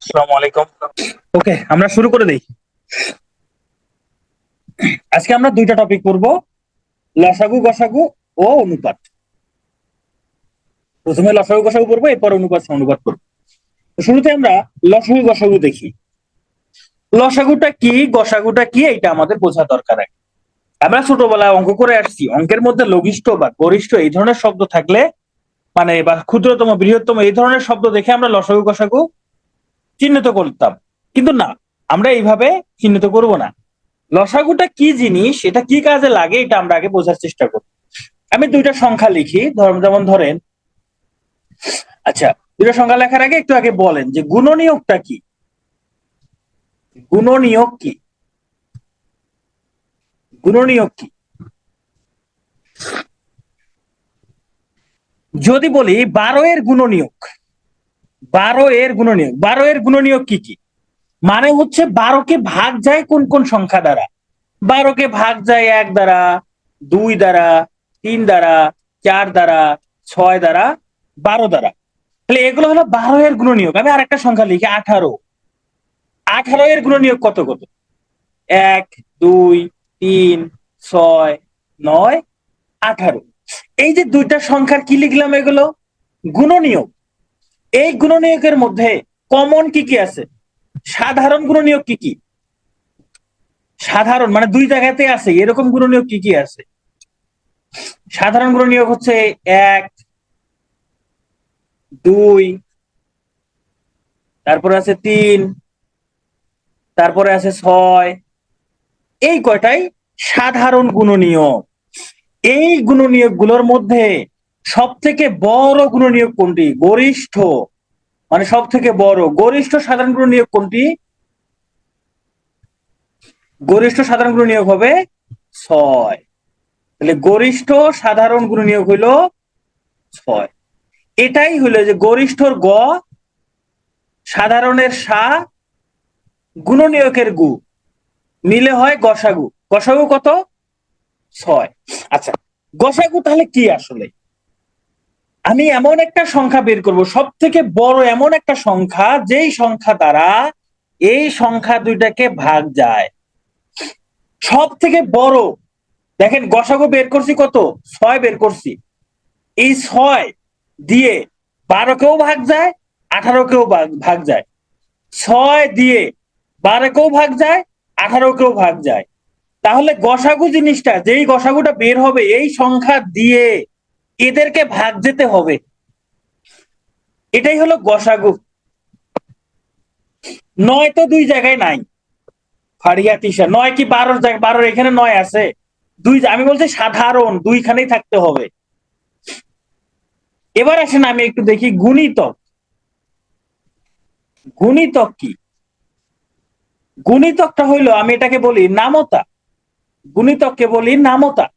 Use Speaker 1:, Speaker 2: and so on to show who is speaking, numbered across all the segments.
Speaker 1: আসসালামু আলাইকুম। ওকে, আমরা শুরু করে দেই। আজকে আমরা দুইটা টপিক পড়ব, লসাগু গসাগু ও অনুপাত। প্রথমে লসাগু গসাগু পড়বো, এরপর অনুপাত অনুপাত করবো। তো শুরুতে আমরা লসাগু গসাগু দেখি। লসাগুটা কি গসাগুটা কি এটা আমাদের বোঝা দরকার। আমরা ছোটবেলায় অঙ্ক করে আসছি, অঙ্কের মধ্যে লঘিষ্ঠ বা গরিষ্ঠ এই ধরনের শব্দ থাকলে মানে বা ক্ষুদ্রতম বৃহত্তম এই ধরনের শব্দ দেখে আমরা লসাগু গসাগু চিহ্নিত করতাম, কিন্তু না, আমরা এইভাবে চিহ্নিত করব না। লসাগুটা কি জিনিস, এটা কি কাজে লাগে, এটা আমরা আগে বোঝার চেষ্টা করব। আমি দুইটা সংখ্যা লিখি, যেমন ধরেন, আচ্ছা, দুইটা সংখ্যা লেখার আগে একটু আগে বলেন যে গুণনীয়কটা কি। গুণনীয়ক কি? গুণনীয়ক কি? যদি বলি 12 এর গুণনীয়ক, 12 এর গুণনীয়ক, 12 এর গুণনীয়ক কি কি? মানে হচ্ছে 12 কে ভাগ যায় কোন কোন সংখ্যা দ্বারা। 12 কে ভাগ যায় 1 দ্বারা, 2 দ্বারা, 3 দ্বারা, 4 দ্বারা, 6 দ্বারা, 12 দ্বারা। তাহলে এগুলো হলো 12 এর গুণনীয়ক। আমি আরেকটা সংখ্যা লিখি 18। 18 এর গুণনীয়ক কত কত? 1, 2, 3, 6, 9, 18। এই যে দুইটা সংখ্যার কি লিখলাম, এগুলো গুণনীয়ক। এই গুণনীয়কের মধ্যে কমন কি কি আছে? সাধারণ গুণনীয়ক কি কি? সাধারণ মানে দুই জায়গাতে আছে, এরকম গুণনীয়ক কি কি আছে? সাধারণ গুণনীয়ক হচ্ছে 1, 2, তারপরে আছে 3, তারপরে আছে 6। এই কয়টাই সাধারণ গুণনীয়ক। এই গুণনীয়ক গুলোর মধ্যে সব থেকে বড় গুণনীয়ক কোনটি? গরিষ্ঠ, মানে সব থেকে বড় গরিষ্ঠ সাধারণ গুণনীয়ক কোনটি? গরিষ্ঠ সাধারণ গুণনীয়ক হবে 6। তাহলে গরিষ্ঠ সাধারণ গুণনীয়ক হইল 6। এটাই হইলো যে গরিষ্ঠর গ, সাধারণের সা, গুণনীয়কের গু, মিলে হয় গসাগু। গসাগু কত? 6। আচ্ছা, গসাগু তাহলে কি আসলে? আমি এমন একটা সংখ্যা বের করব, সব থেকে বড় এমন একটা সংখ্যা, যেই সংখ্যা দ্বারা এই সংখ্যা দুইটাকে ভাগ যায়। সব থেকে বড়, দেখেন গসাগু বের করছি কত? 6 বের করছি। এই 6 দিয়ে 12 কেও ভাগ যায়, 18 কেও ভাগ যায়। 6 দিয়ে 12 কেও ভাগ যায়, 18 কেও ভাগ যায়। তাহলে গসাগু জিনিসটা, যেই গসাগুটা বের হবে এই সংখ্যা দিয়ে এদেরকে ভাগ যেতে হবে, এটাই হলো গসাগু। 9 তো দুই জায়গায় নাই, ফারিয়া তিসা 9 কি 12 জায়গায়? 12 এখানে 9 আছে, দুই, আমি বলছি সাধারণ দুইখানেই থাকতে হবে। এবার আসেন আমি একটু দেখি গুণিতক। গুণিতক কি? গুণিতকটা হইলো, আমি এটাকে বলি নামতা। গুণিতককে বলি নামতা।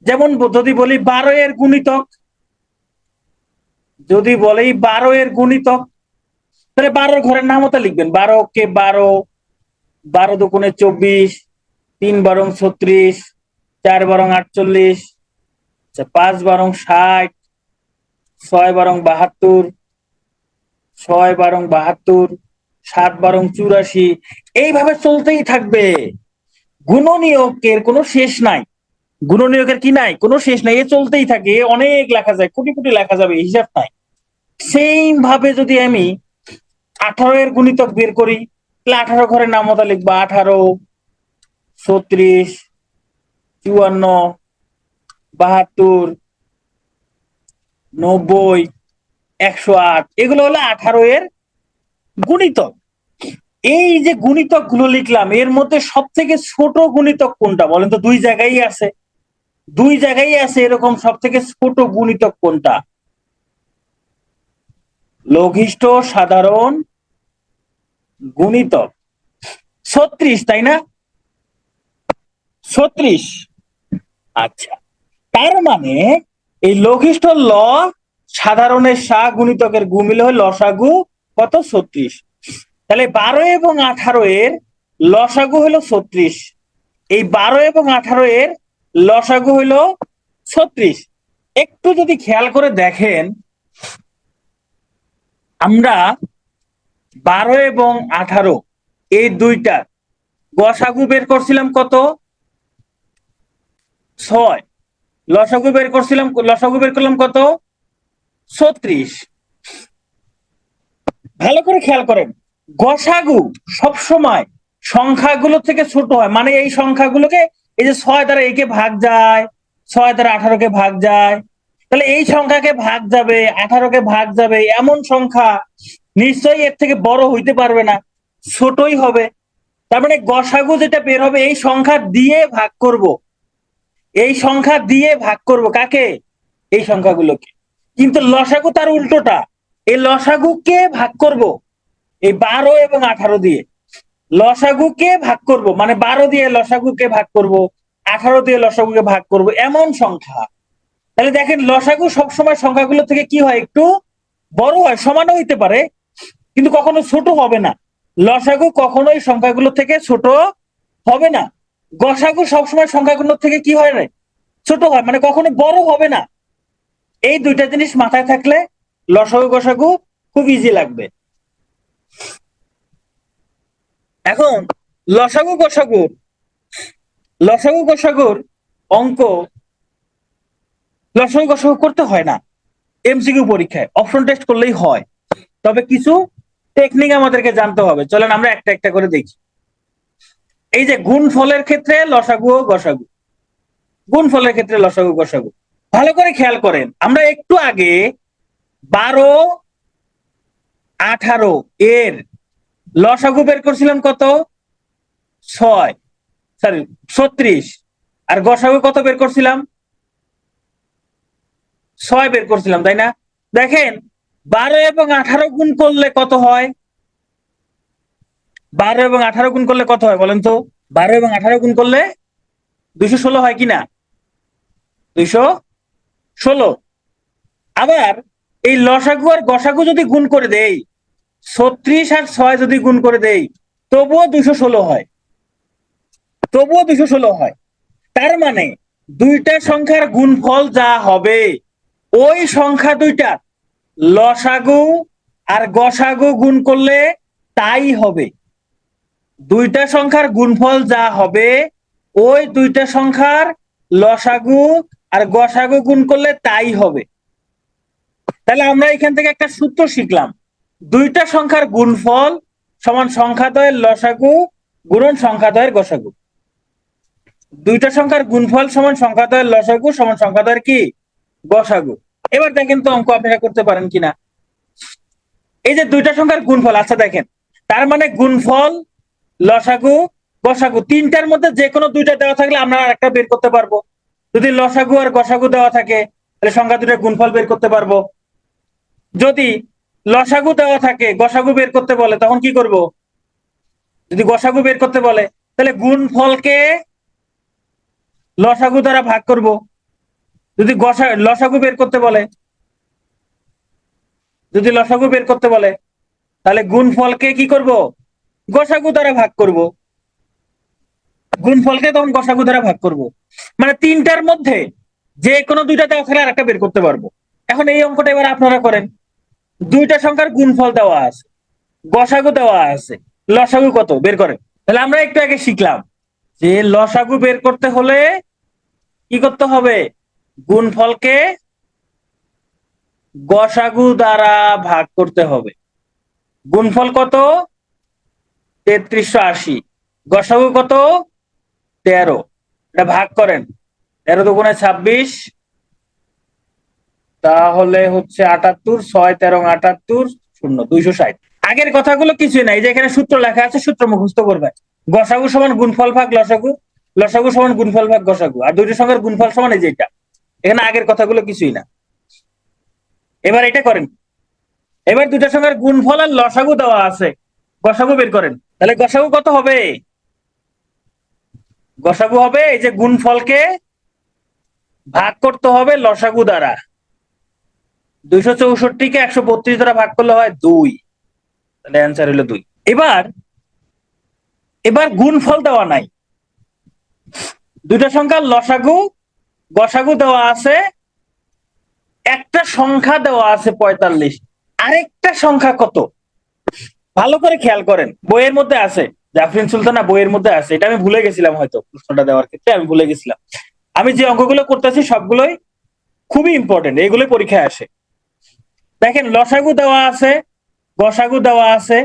Speaker 1: যেমন যদি বলি 12 এর গুণিতক, যদি বলি 12 এর গুণিতক, তাহলে 12 ঘরের নামতা লিখবেন। 12 কে 12, 12 দুগুণে 24, 3 বারং 36, 4 বারং 48, 5 বারং 60, 6 বারং 72, 6 বারং 72, 7 বারং 84। এইভাবে চলতেই থাকবে। গুণনীয়কের কোনো শেষ নাই। গুণনীয়কের কি নাই? কোনো শেষ নাই, এ চলতেই থাকে, অনেক লেখা যায়, কোটি কোটি লেখা যাবে, হিসাব নাই। সেম ভাবে যদি আমি 18 এর গুণিতক বের করি, তাহলে 18 ঘরের নামতা লিখবো 18, 36, 54, 72, 90, 108। এগুলো হলো 18 এর গুণিতক। এই যে গুণিতক গুলো লিখলাম, এর মধ্যে সব থেকে ছোট গুণিতক কোনটা বলেন তো? দুই জায়গায় আছে, দুই জায়গায় আছে এরকম সব থেকে ছোট গুণিতক কোনটা? লঘিষ্ঠ সাধারণ গুণিতক 36, তাই না? 36। আচ্ছা, তার মানে এই লঘিষ্ঠ ল, সাধারণের সা, গুণিতকের গু মিলে হয় লসাগু কত? 36। তাহলে 12 এবং 18 এর লসাগু হলো 36। এই 12 এবং 18 এর লসাগু হলো 36। একটু যদি খেয়াল করে দেখেন, আমরা 12 এবং 18 এই দুইটা গসাগু বের করছিলাম কত? 6। লসাগু বের করলাম কত? 36। ভালো করে খেয়াল করেন, গসাগু সবসময় সংখ্যাগুলো থেকে ছোট হয়, মানে এই সংখ্যাগুলোকে, এই যে 6 দ্বারা একে ভাগ যায়, 6 দ্বারা 18কে ভাগ যায়, তাহলে এই সংখ্যাকে ভাগ যাবে, 18কে ভাগ যাবে, এমন সংখ্যা নিশ্চয়ই এর থেকে বড় হইতে পারবে না, ছোটই হবে। তার মানে গসাগু যেটা বের হবে এই সংখ্যা দিয়ে ভাগ করব, এই সংখ্যা দিয়ে ভাগ করব কাকে? এই সংখ্যাগুলোকে। কিন্তু লসাগু তার উল্টোটা, এই লসাগুকে ভাগ করব এই 12 এবং 18 দিয়ে। লসাগুকে ভাগ করব মানে 12 দিয়ে লসাগুকে ভাগ করব, 18 দিয়ে লসাগুকে ভাগ করব, এমন সংখ্যা। তাহলে দেখেন লসাগু সবসময় সংখ্যাগুলো থেকে কি হয়, একটু বড় হয়, সমানও হইতে পারে কিন্তু কখনো ছোট হবে না। লসাগু কখনোই সংখ্যাগুলো থেকে ছোট হবে না। গসাগু সবসময় সংখ্যাগুলো থেকে কি হয় না, ছোট হয়, মানে কখনো বড় হবে না। এই দুইটা জিনিস মাথায় থাকলে লসাগু গসাগু খুব ইজি লাগবে। এখন লসাগু গসাগুর অঙ্ক লসাগু গসাগু করতে হয় না এমসিকিউ পরীক্ষায়, অপশন টেস্ট করলেই হয়। তবে কিছু টেকনিক আমাদেরকে জানতে হবে, চলেন আমরা একটা একটা করে দেখি। এই যে গুণফলের ক্ষেত্রে লসাগু ও গসাগু, গুণফলের ক্ষেত্রে লসাগু গসাগু ভালো করে খেয়াল করেন। আমরা একটু আগে 12 18 এর লসাগু বের করছিলাম কত? 6, সরি 36। আর গসাগু কত বের করছিলাম? 6 বের করছিলাম, তাই না? দেখেন 12 এবং 18 গুণ করলে কত হয়? 12 এবং 18 গুণ করলে কত হয় বলেন তো? 12 এবং 18 গুণ করলে 216 হয় কিনা? 216। আবার এই লসাগু আর গসাগু যদি গুণ করে দেই, 36 আর 6 যদি গুণ করে দেই, তবুও 216 হয়, তবুও 216 হয়। তার মানে দুইটা সংখ্যার গুণফল যা হবে ওই সংখ্যা দুইটা লসাগু আর গসাগু গুণ করলে তাই হবে। দুইটা সংখ্যার গুণফল যা হবে ওই দুইটা সংখ্যার লসাগু আর গসাগু গুণ করলে তাই হবে। তাহলে আমরা এখান থেকে একটা সূত্র শিখলাম, দুইটা সংখ্যার গুণফল সমান সংখ্যাদ্বয়ের লসাগু গুণন সংখ্যাদ্বয়ের গসাগু। দুইটা সংখ্যার গুণফল সমান সংখ্যাদ্বয়ের লসাগু সমান সংখ্যাদ্বয়ের কি? গসাগু। এবার দেখেন তো অঙ্ক আপনারা করতে পারেন কিনা। এই যে দুইটা সংখ্যার গুণফল, আচ্ছা দেখেন, তার মানে গুণফল লসাগু গসাগু তিনটার মধ্যে যে কোনো দুইটা দেওয়া থাকলে আমরা একটা বের করতে পারবো। যদি লসাগু আর গসাগু দেওয়া থাকে তাহলে সংখ্যা দুটোর গুণফল বের করতে পারবো। যদি লসাগু দেওয়া থাকে গসাগু বের করতে বলে তখন কি করব? যদি গসাগু বের করতে বলে তাহলে গুণফলকে লসাগু দ্বারা ভাগ করব। যদি লসাগু বের করতে বলে, যদি লসাগু বের করতে বলে তাহলে গুণফলকে কি করব? গসাগু দ্বারা ভাগ করব। গুণফলকে তখন গসাগু দ্বারা ভাগ করব, মানে তিনটার মধ্যে যে কোনো দুইটা দেওয়া থাকলে আরেকটা বের করতে পারবো। এখন এই অঙ্কটা এবার আপনারা করেন। দুইটা সংখ্যার গুণফল দেওয়া আছে, গসাগু দেওয়া আছে, লসাগু কত বের করেন। তাহলে আমরা একটু আগে শিখলাম যে লসাগু বের করতে হলে কি করতে হবে? গুণফলকে গসাগু দ্বারা ভাগ করতে হবে। গুণফল কত? 3380। গসাগু কত? 13। এটা ভাগ করেন, 13 দুগুণে 26, তাহলে হচ্ছে 78, 6 13 78, 0 260। আগের কথাগুলো কিছুই নাই, যে এখানে সূত্র লেখা আছে, সূত্র মুখস্থ করবে। গসাগু সমান গুণফল ভাগ লসাগু, লসাগু সমান গুণফল ভাগ গসাগু, আর দুইটা সংখ্যার গুণফল সমান এই যে এটা। এখানে আগের কথাগুলো কিছুই না। এবার এটা করেন, এবার দুইটা সংখ্যার গুণফল আর লসাগু দেওয়া আছে, গসাগু বের করেন। তাহলে গসাগু কত হবে? গসাগু হবে এই যে গুণফলকে ভাগ করতে হবে লসাগু দ্বারা। 264কে 132 দ্বারা ভাগ করলে হয় 2, তাহলে অ্যান্সার হলো 2। এবার এবার গুণফল দেওয়া নাই, দুইটা সংখ্যার লসাগু গসাগু দেওয়া আছে, একটা সংখ্যা দেওয়া আছে 45, আরেকটা সংখ্যা কত? ভালো করে খেয়াল করেন, বইয়ের মধ্যে আছে, জাফরিন সুলতানা বইয়ের মধ্যে আছে, এটা আমি ভুলে গেছিলাম, হয়তো প্রশ্নটা দেওয়ার ক্ষেত্রে আমি ভুলে গেছিলাম। আমি যে অঙ্কগুলো করতেছি সবগুলোই খুবই ইম্পর্টেন্ট, এগুলোই পরীক্ষায় আসে। দেখেন লসাগু দেওয়া আছে, গসাগু দেওয়া আছে,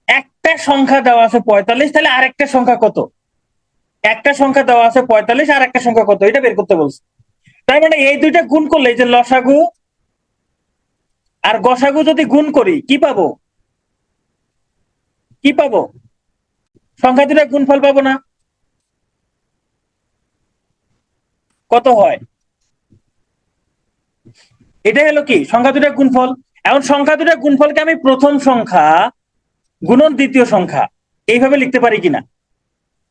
Speaker 1: একটা সংখ্যা দেওয়া আছে 45, তাহলে আরেকটা সংখ্যা কত? একটা সংখ্যা দেওয়া আছে 45, আর একটা সংখ্যা কত, এটা বের করতে বলছে। তার মানে এই দুইটা গুণ করলে, এই যে লসাগু আর গসাগু যদি গুণ করি কি পাবো? কি পাবো? সংখ্যা দুটা গুণফল পাবো না? কত হয়? এটা হলো কি সংখ্যা দুটার গুণফল। এখন সংখ্যা দুটার গুণফলকে আমি প্রথম সংখ্যা গুণন দ্বিতীয় সংখ্যা এইভাবে লিখতে পারি কিনা?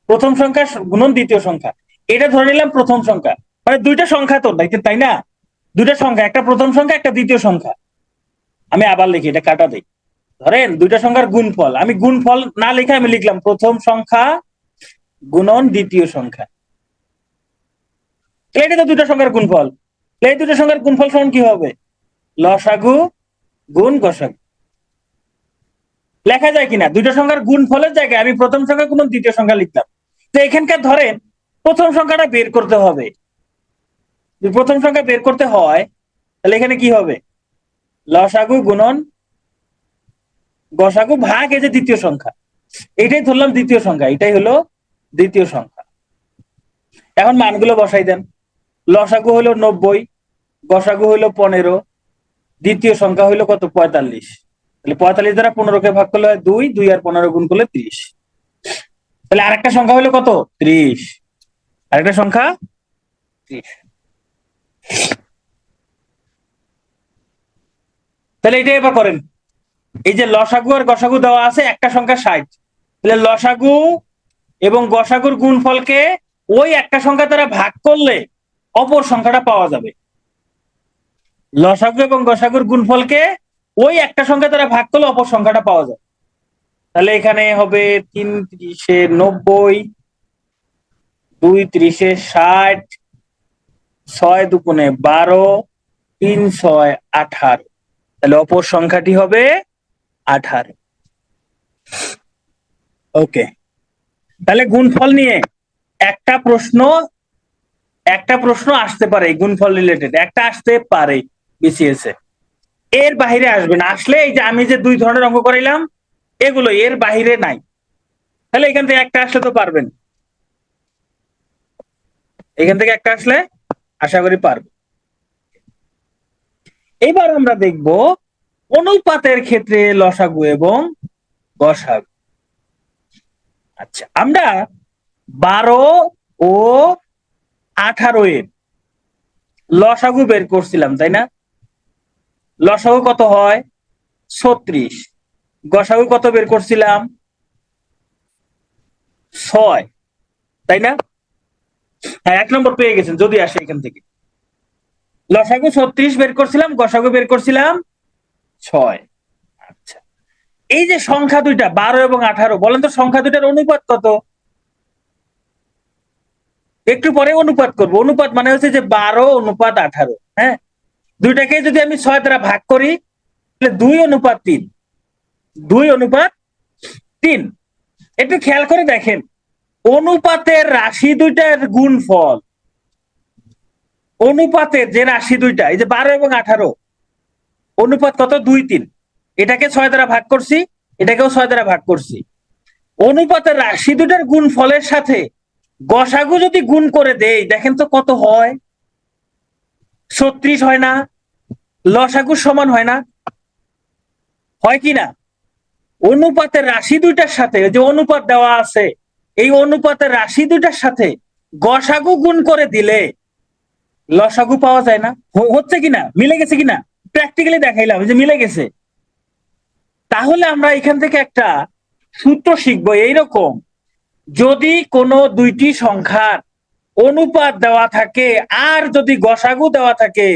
Speaker 1: প্রথম সংখ্যা গুণন দ্বিতীয় সংখ্যা, এটা ধরে নিলাম প্রথম সংখ্যা। মানে দুইটা সংখ্যা তো তাই না? দুইটা সংখ্যা, একটা প্রথম সংখ্যা একটা দ্বিতীয় সংখ্যা। আমি আবার লিখি, এটা কাটা দিই। ধরেন দুইটা সংখ্যার গুণফল, আমি গুণফল না লিখে আমি লিখলাম প্রথম সংখ্যা গুণন দ্বিতীয় সংখ্যা। এটা তো দুইটা সংখ্যার গুণফল। এই দুটো সংখ্যার গুণফল সমান কি হবে? লসাগু গুণ গসাগু। লেখা যায় কিনা? দুইটা সংখ্যার গুণফলের জায়গায় আমি প্রথম সংখ্যা গুণন দ্বিতীয় সংখ্যা লিখলাম। তো এখানকার ধরেন প্রথম সংখ্যাটা বের করতে হবে। যদি প্রথম সংখ্যা বের করতে হয় তাহলে এখানে কি হবে? লসাগু গুণন গসাগু ভাগ এই যে দ্বিতীয় সংখ্যা, এটাই ধরলাম দ্বিতীয় সংখ্যা, এটাই হলো দ্বিতীয় সংখ্যা। এখন মানগুলো বসাই দেন। লসাগু হলো 90, গসাগু হলো 15, দ্বিতীয় সংখ্যা হইলো কত? 45। তাহলে 45 দ্বারা 15কে ভাগ করলে হয় 2, 2 আর 15 গুণ করলে 30। তাহলে আরেকটা সংখ্যা হলো কত? 30। আরেকটা সংখ্যা 30। তাহলে এটা এবার করেন। এই যে লসাগু আর গসাগু দেওয়া আছে, একটা সংখ্যা 60, তাহলে লসাগু এবং গসাগুর গুণফলকে ওই একটা সংখ্যা দ্বারা ভাগ করলে অপর সংখ্যাটা পাওয়া যাবে। লসাগু এবং গসাগুর গুণফলকে ওই একটা সংখ্যা দ্বারা ভাগ করলে অপর সংখ্যাটা পাওয়া যাবে। তাহলে এখানে হবে 3 ত্রিশে 90, 2 ত্রিশে 60, 6 দুগুণে 12, 3 6 18। তাহলে অপর সংখ্যাটি হবে 18। ওকে, তাহলে গুণফল নিয়ে একটা প্রশ্ন একটা প্রশ্ন আসতে পারে, গুণফল রিলেটেড একটা আসতে পারে বিসিএস এ। এর বাহিরে আসবে না, আসলে এই যে আমি যে দুই ধরনের অঙ্ক করাইলাম এগুলো এর বাহিরে নাই। তাহলে এখান থেকে একটা আসলে তো পারবেন, এখান থেকে একটা আসলে আশা করি পারবে। এবার আমরা দেখব অনুপাতের ক্ষেত্রে লসাগু এবং গসাগু। আচ্ছা, আমরা 12 ও 18 এর লসাগু বের করছিলাম তাই না? লসাগু কত হয়? 36। গসাগু কত বের করছিলাম? 6, তাই না? হ্যাঁ, 1 নম্বর পেয়ে গেছেন যদি আসে এখান থেকে। লসাগু 36 বের করছিলাম, গসাগু বের করছিলাম 6। আচ্ছা, এই যে সংখ্যা দুইটা 12 এবং 18, বলেন তো সংখ্যা দুইটার অনুপাত কত? একটু পরে অনুপাত করব। অনুপাত মানে হচ্ছে যে 12 অনুপাত 18। হ্যাঁ, দুইটাকে যদি আমি 6 দ্বারা ভাগ করি তাহলে 2 অনুপাত 3, 2 অনুপাত 3। একটু খেয়াল করে দেখেন, অনুপাতের রাশি দুইটার গুণফল, অনুপাতের যে রাশি দুইটা, এই যে 12 এবং 18, অনুপাত কত? 2 3। এটাকে 6 দ্বারা ভাগ করছি, এটাকেও 6 দ্বারা ভাগ করছি। অনুপাতের রাশি দুটার গুণফলের সাথে গসাগু যদি গুণ করে দেই, দেখেন তো কত হয়? 36 হয় না? লসাগু সমান হয় না? হয় কি না? অনুপাতের রাশি দুইটার সাথে, যে অনুপাত দেওয়া আছে, এই অনুপাতের রাশি দুইটার সাথে গসাগু গুণ করে দিলে লসাগু পাওয়া যায় না? হচ্ছে কিনা? মিলে গেছে কিনা? প্র্যাকটিক্যালি দেখাইলাম যে মিলে গেছে। তাহলে আমরা এখান থেকে একটা সূত্র শিখবো এইরকম, যদি কোনো দুইটি সংখ্যার অনুপাত দেওয়া থাকে আর যদি গসাগু দেওয়া থাকে,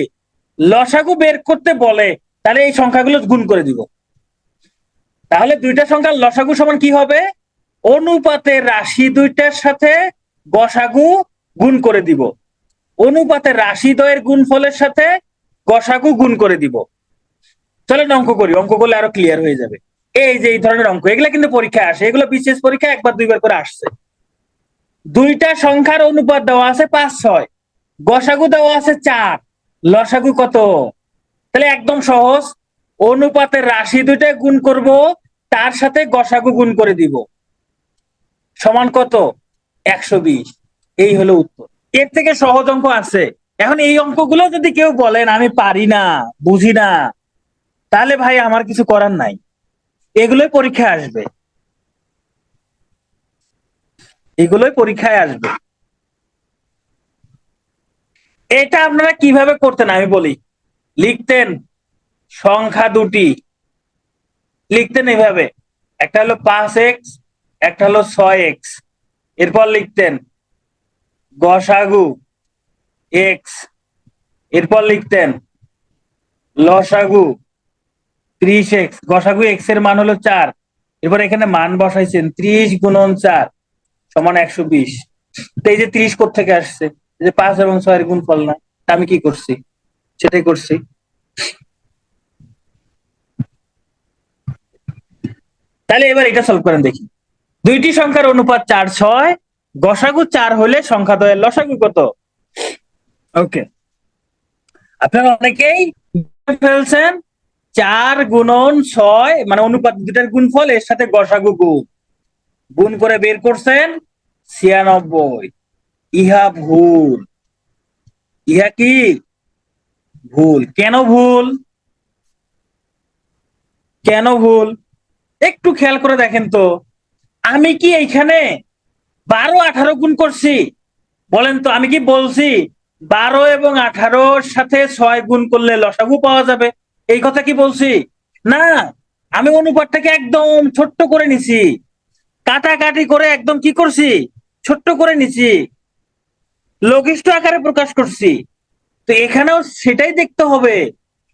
Speaker 1: লসাগু বের করতে বলে, তাহলে এই সংখ্যাগুলো গুণ করে দিব। তাহলে দুইটা সংখ্যার লসাগু সমান কি হবে? অনুপাতের রাশি দুইটার সাথে গসাগু গুণ করে দিব, অনুপাতের রাশি দ্বয়ের গুণফলের সাথে গসাগু গুণ করে দিব। চলেন অঙ্ক করি, অঙ্ক করলে আরো ক্লিয়ার হয়ে যাবে। এই যে এই ধরনের অঙ্ক, এগুলো কিন্তু পরীক্ষায় আসে, এগুলো বিশেষ পরীক্ষা একবার দুইবার করে আসছে। দুইটা সংখ্যার অনুপাত দেওয়া আছে 5, 6, গসাগু দেওয়া আছে 4, লসাগু কত? তাহলে একদম সহজ, অনুপাতের রাশি দুইটা গুণ করব, তার সাথে গসাগু গুণ করে দিব, সমান কত? 120। এই হলো উত্তর। এর থেকে সহজ অঙ্ক আছে? এখন এই অঙ্কগুলো যদি কেউ বলেন আমি পারি না, বুঝি না, তাহলে ভাই আমার কিছু করার নাই, এগুলোই পরীক্ষায় আসবে, এগুলোই পরীক্ষায় আসবে। এটা আপনারা কিভাবে করতেন আমি বলি। লিখতেন সংখ্যা দুটি, লিখতেন এইভাবে, একটা হলো 5x, একটা হলো 6x, এরপর লিখতেন গসাগু এক্স, এরপর লিখতেন লসাগু 30x, গসাগু এক্স এর মান হলো 4, এরপর এখানে মান বসাইছেন 30 গুণন 4 সমান 120। তো এই যে 30 কোত্থেকে আসছে? এই যে 5 এবং 6 এর গুণফল না? আমি কি করছি? সেটাই করছি। তাহলে এবার এটা সলভ করেন দেখি। দুইটি সংখ্যার অনুপাত 4, 6, গসাগু 4 হলে সংখ্যা দ্বয়ের লসাগু কত? ওকে, আপনারা অনেকেই ফেলছেন 4 গুণন 6 মানে অনুপাত দুটার গুণফল, এর সাথে গসাগু গুণ, গুণ করে বের করছেন 96। ইহা ভুল, ইহা কি ভুল? কেন ভুল? কেন ভুল? একটু খেয়াল করে দেখেন তো, আমি কি এইখানে 12, 18 গুণ করছি? বলেন তো, আমি কি বলছি 12 এবং 18-র সাথে 6 গুণ করলে লসাগু পাওয়া যাবে? এই কথা কি বলছি? না, আমি অনুপাতটাকে একদম ছোট্ট করে নিছি, কাটাকাটি করে একদম কি করছি, ছোট্ট করে নিছি, লঘিষ্ঠ আকারে প্রকাশ করছি। তো এখানেও সেটাই দেখতে হবে,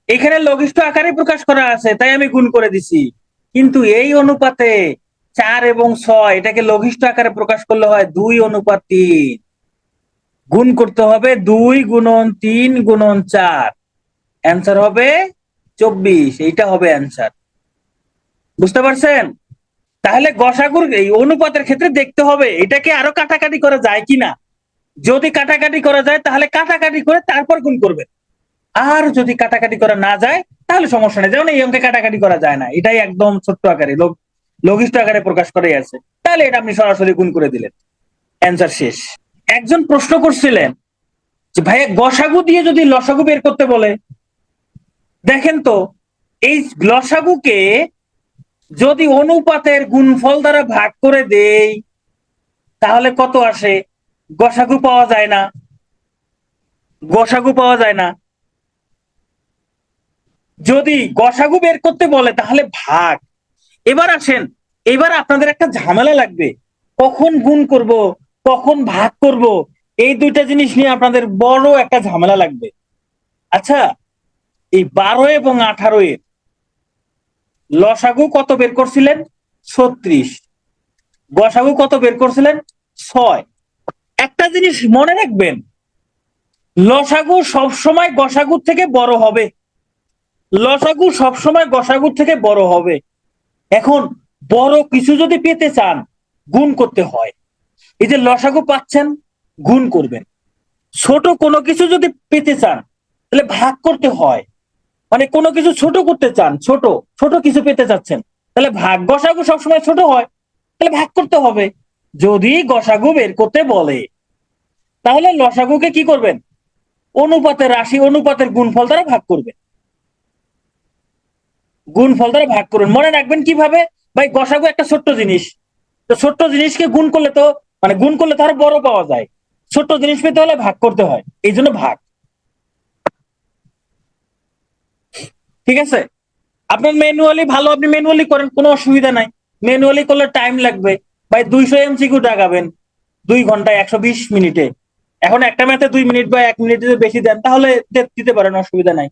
Speaker 1: এখানে লঘিষ্ঠ আকারে প্রকাশ করা আছে তাই আমি গুণ করে দিছি, কিন্তু এই অনুপাতে 4 এবং 6 এটাকে লঘিষ্ঠ আকারে প্রকাশ করলে হয় 2:3, গুণ করতে হবে 2 গুণন 3 গুণন 4, অ্যান্সার হবে 24। এইটা হবে অ্যান্সার। বুঝতে পারছেন? তাহলে গসাগুর এই অনুপাতের ক্ষেত্রে দেখতে হবে এটাকে আরো কাটাকাটি করা যায় কিনা। যদি কাটাকাটি করা যায় তাহলে কাটাকাটি করে তারপর গুণ করবেন, আর যদি কাটাকাটি করা না যায় তাহলে সমস্যা নেই। যেমন এই অঙ্কে কাটাকাটি করা যায় না, এটাই একদম ছোট্ট আকারে লঘিষ্ঠ আকারে প্রকাশ করে আছে, তাহলে এটা আপনি সরাসরি গুণ করে দিলেন, অ্যান্সার শেষ। একজন প্রশ্ন করছিলেন যে ভাইয়া গসাগু দিয়ে যদি লসাগু বের করতে বলে, দেখেন তো এই লসাগুকে যদি অনুপাতের গুণফল দ্বারা ভাগ করে দেই তাহলে কত আসে? গসাগু পাওয়া যায় না, গসাগু পাওয়া যায় না। যদি গসাগু বের করতে বলে তাহলে ভাগ। এবার আসেন, এবার আপনাদের একটা ঝামেলা লাগবে, কখন গুণ করব কখন ভাগ করব, এই দুইটা জিনিস নিয়ে আপনাদের বড় একটা ঝামেলা লাগবে। আচ্ছা, এই 12 এবং 18 এর লসাগু কত বের করছিলেন? 36। গসাগু কত বের করছিলেন? 6। একটা জিনিস মনে রাখবেন, লসাগু সবসময় গসাগুর থেকে বড় হবে, লসাগু সবসময় গসাগুর থেকে বড় হবে। এখন বড় কিছু যদি পেতে চান গুণ করতে হয়, এই যে লসাগু পাচ্ছেন গুণ করবেন। ছোট কোনো কিছু যদি পেতে চান তাহলে ভাগ করতে হয়, মানে কোনো কিছু ছোট করতে চান, ছোট ছোট কিছু পেতে চাচ্ছেন তাহলে ভাগ, গসাগু সবসময় ছোট হয় তাহলে ভাগ করতে হবে। যদি গসাগু বের করতে বলে তাহলে লসাগুকে কি করবেন? অনুপাতের রাশি, অনুপাতের গুণফল দ্বারা ভাগ করবেন, গুণফল দ্বারা ভাগ করবেন। মনে রাখবেন কিভাবে? ভাই গসাগু একটা ছোট্ট জিনিস, তো ছোট্ট জিনিসকে গুণ করলে তো মানে গুণ করলে তো আরো বড় পাওয়া যায়, ছোট্ট জিনিস পেতে হলে ভাগ করতে হয়, এই জন্য ভাগ। ঠিক আছে, আপনার ম্যানুয়ালি ভালো, আপনি ম্যানুয়ালি করেন, কোনো অসুবিধা নাই। ম্যানুয়ালি করলে টাইম লাগবে ভাই, 200 এমসিকিউ দাগাবেন 2 ঘন্টায় 120 মিনিটে। এখন একটা ম্যাথে 2 মিনিট বা 1 মিনিট যদি বেশি দেন তাহলে দিতে পারেন, অসুবিধা নাই।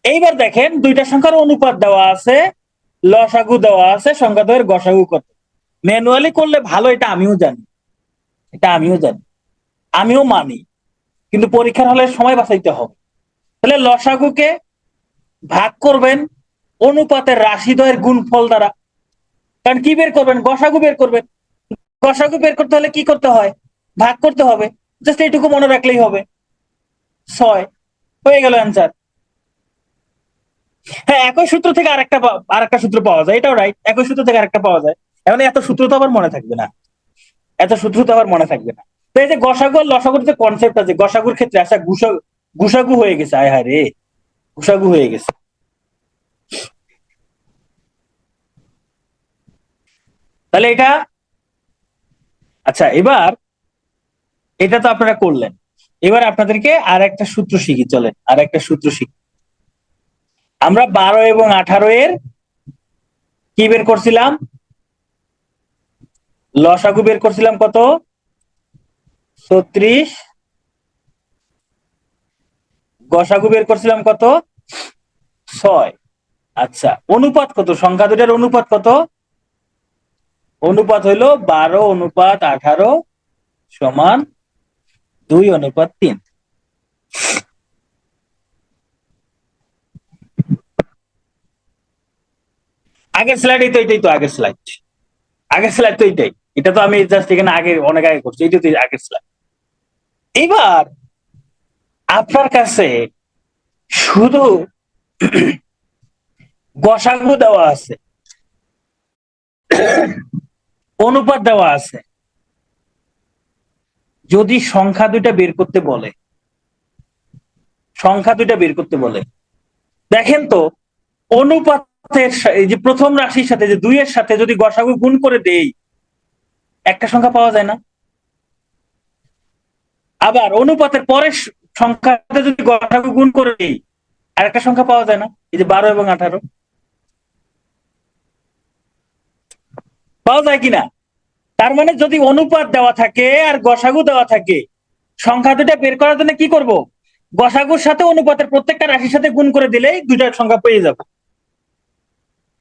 Speaker 1: এইবার দেখেন দুইটা সংখ্যার অনুপাত দেওয়া আছে, লসাগু দেওয়া আছে, সংখ্যা দ্বয়ের গসাগু কত। ম্যানুয়ালি করলে ভালো, এটা আমিও জানি, এটা আমিও জানি, আমিও মানি, কিন্তু পরীক্ষার হলে সময় বাঁচাইতে হবে। তাহলে লসাগুকে ভাগ করবেন অনুপাতের রাশিদ্বয়ের গুণফল দ্বারা। কারণ কি বের করবেন? গসাগু বের করবেন। গসাগু বের করতে হলে কি করতে হয়? ভাগ করতে হবে। জাস্ট এইটুকু মনে রাখলেই হবে। 6 হয়ে গেল অ্যান্সার। হ্যাঁ, একই সূত্র থেকে আরেকটা সূত্র পাওয়া যায়, এটাও রাইট। একই সূত্র থেকে আরেকটা পাওয়া যায়। এখন এত সূত্র তো আবার মনে থাকবে না, এত সূত্র তো আবার মনে থাকবে না। তো এই যে গসাগু আর লসাগুর যে কনসেপ্ট আছে, গসাগুর ক্ষেত্রে আচ্ছা গুসাগু হয়ে গেছে, আয় হায় রে, গুসাগু হয়ে গেছে। তাহলে এটা, আচ্ছা এবার এটা তো আপনারা করলেন। এবার আপনাদেরকে আর একটা সূত্র শিখি, চলেন আর একটা সূত্র শিখি। আমরা 12 এবং 18 এর কি বের করছিলাম? লসাগু বের করছিলাম কত? 36। গসাগু বের করছিলাম কত? 6। আচ্ছা, অনুপাত কত? সংখ্যা দুটার অনুপাত কত? অনুপাত হইল 12:18 সমান 2:3। আগের স্লাইডেই তো, এটাই তো আগের স্লাইড। আগের স্লাইড তো এটাই। এটা তো আমি জাস্ট এখানে আগে অনেক আগে করছি, এইটাই তো আগের স্লাইড। এবার আপনার কাছে শুধু গসাগু দেওয়া আছে, অনুপাত দেওয়া আছে। যদি সংখ্যা দুইটা বের করতে বলে, সংখ্যা দুইটা বের করতে বলে, দেখেন তো অনুপাতের এই যে প্রথম রাশির সাথে যে 2 এর সাথে যদি গসাগু গুণ করে দেই, একটা সংখ্যা পাওয়া যায় না? আবার অনুপাতের পরের সংখ্যাতে যদি গসাগু গুণ করে দেই, আর একটা সংখ্যা পাওয়া যায় না? এই যে 12 এবং 18 পাওয়া যায় কিনা? তার মানে যদি অনুপাত দেওয়া থাকে আর গসাগু দেওয়া থাকে, সংখ্যা দুটা বের করার জন্য কি করব? গসাগুর সাথে অনুপাতের প্রত্যেকটা রাশির সাথে গুণ করে দিলেই দুইটা সংখ্যা পেয়ে যাব।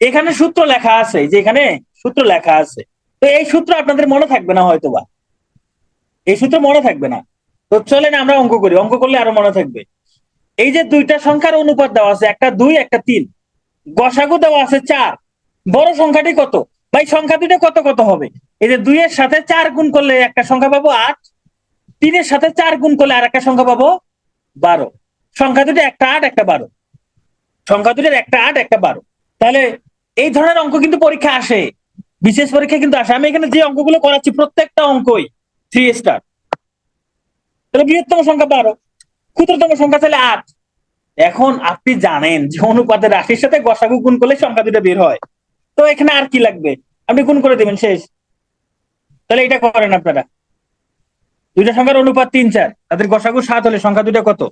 Speaker 1: এখানে সূত্র লেখা আছে, যে এখানে সূত্র লেখা আছে। তো এই সূত্র আপনাদের মনে থাকবে না হয়তোবা, এই সূত্র মনে থাকবে না। তো চলেন আমরা অঙ্ক করি, অঙ্ক করলে আরো মনে থাকবে। এই যে দুইটা সংখ্যার অনুপাত দেওয়া আছে, একটা 2 একটা 3, গসাগু দেওয়া আছে 4, বড় সংখ্যাটি কত? ভাই সংখ্যা দুইটা কত কত হবে? এই যে 2 এর সাথে 4 গুণ করলে একটা সংখ্যা পাবো 8, 3 এর সাথে 4 গুণ করলে আর একটা সংখ্যা পাবো 12। সংখ্যা দুটো একটা 8 একটা 12, সংখ্যা দুটোর একটা 8 একটা 12। তাহলে এই ধরনের অঙ্ক কিন্তু পরীক্ষা আসে, বিশেষ পরীক্ষা কিন্তু আসে। আমি এখানে যে অঙ্কগুলো করাচ্ছি প্রত্যেকটা অঙ্কই 3 স্টার। তাহলে বৃহত্তম সংখ্যা 12, ক্ষুদ্রতম সংখ্যা তাহলে 8। এখন আপনি জানেন যে অনুপাতের রাশির সাথে গসাগু গুণ করলে সংখ্যা দুটো বের হয়। তো এখানে আর কি লাগবে? আপনি গুণ করে দিবেন, শেষ। তাহলে এটা করেন আপনারা। দুইটা সংখ্যার অনুপাত 3-4, তাদের গসাগু 7 হলে সংখ্যা দুটো কত?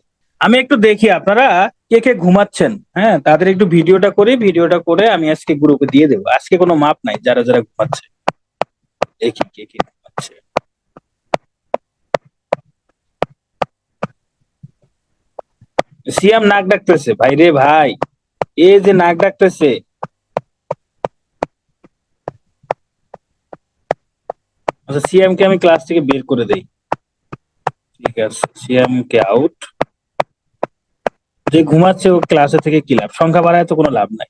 Speaker 1: আমি একটু দেখি আপনারা কে কে ঘুমাচ্ছেন। হ্যাঁ, তাদের একটু ভিডিওটা করি, ভিডিওটা করে আমি আজকে গ্রুপে দিয়ে দেবো। আজকে কোনো মাপ নাই, যারা যারা ঘুমাচ্ছে দেখি কে কে ঘুমাচ্ছে। সিয়াম নাক ডাকতেছে, ভাই রে ভাই, এ যে নাক ডাকতেছে। আচ্ছা, সিয়াম কে আমি ক্লাস থেকে বের করে দেই। ঠিক আছে, সিয়াম কে আউট। যে ঘুমাচ্ছে ও ক্লাসে থেকে কি লাভ? সংখ্যা বাড়ায় তো কোনো লাভ নাই।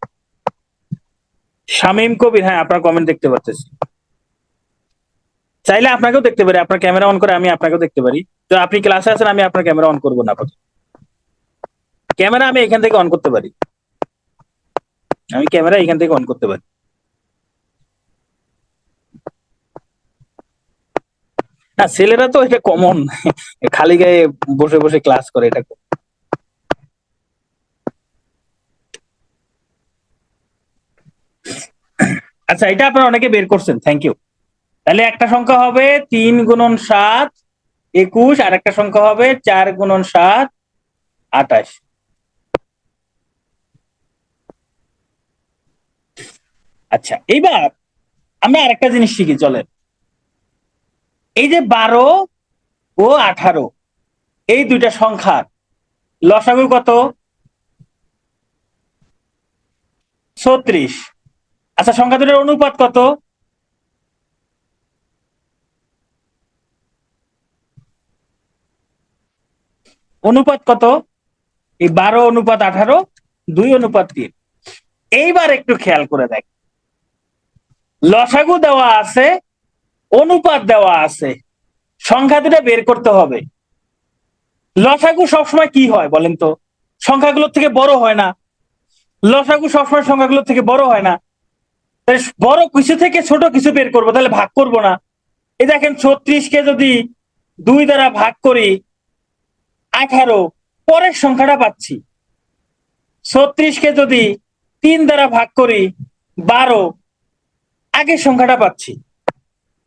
Speaker 1: শামীম কবির, হ্যাঁ আপনার কমেন্ট দেখতে পারতেছি। চাইলে আপনাকেও দেখতে পারি, আপনার ক্যামেরা অন করে আমি আপনাকেও দেখতে পারি। তো আপনি ক্লাসে আছেন, আমি আপনার ক্যামেরা অন করবো না। ক্যামেরা আমি এখান থেকে অন করতে পারি, আমি ক্যামেরা এখান থেকে অন করতে পারি। না, ছেলেরা তো এটা কমন, খালি গায়ে বসে বসে ক্লাস করে, এটা আচ্ছা এটা আপনারা অনেকে বের করছেন, থ্যাংক ইউ। তাহলে একটা সংখ্যা হবে 3 × 7 21, আর একটা সংখ্যা হবে 4 × 7 28। আচ্ছা এইবার আমরা আরেকটা জিনিস শিখি, চলেন। এই যে 12 ও 18, এই দুইটা সংখ্যার লসাগু কত? 36। আচ্ছা সংখ্যা দুটোর অনুপাত কত? অনুপাত কত? এই 12 অনুপাত 18, 2 অনুপাত 3। এইবার একটু খেয়াল করে দেখ, লসাগু দেওয়া আছে, অনুপাত দেওয়া আছে, সংখ্যা দুটো বের করতে হবে। লসাগু সবসময় কি হয় বলেন তো? সংখ্যাগুলোর থেকে বড় হয় না। লসাগু সবসময় সংখ্যাগুলোর থেকে বড় হয় না। বড় কিছু থেকে ছোট কিছু বের করবো, তাহলে ভাগ করব না। এই দেখেন 36 কে যদি 2 দ্বারা ভাগ করি 18, পরের সংখ্যাটা পাচ্ছি। 36 কে যদি 3 দ্বারা ভাগ করি 12, আগের সংখ্যাটা পাচ্ছি।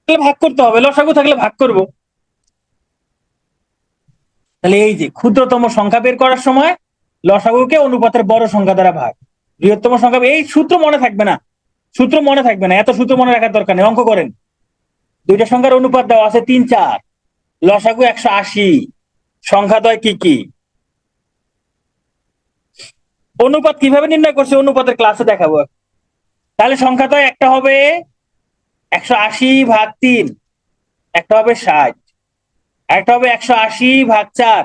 Speaker 1: তাহলে ভাগ করতে হবে, লসাগু থাকলে ভাগ করব। তাহলে এই যে ক্ষুদ্রতম সংখ্যা বের করার সময় লসাগুকে অনুপাতের বড় সংখ্যা দ্বারা ভাগ, বৃহত্তম সংখ্যা। এই সূত্র মনে থাকবে না, সূত্র মনে থাকবে না, এত সূত্র মনে রাখার দরকার নেই। অঙ্ক করেন, দুইটা সংখ্যার অনুপাত দেওয়া আছে 3, 4, লসাগু 180, সংখ্যা দ্বয় কি কি। অনুপাত কিভাবে নির্ণয় করছে অনুপাতের ক্লাসে দেখাবো। তাহলে সংখ্যা দ্বয় একটা হবে 180/3, একটা হবে 60, একটা হবে 180/4,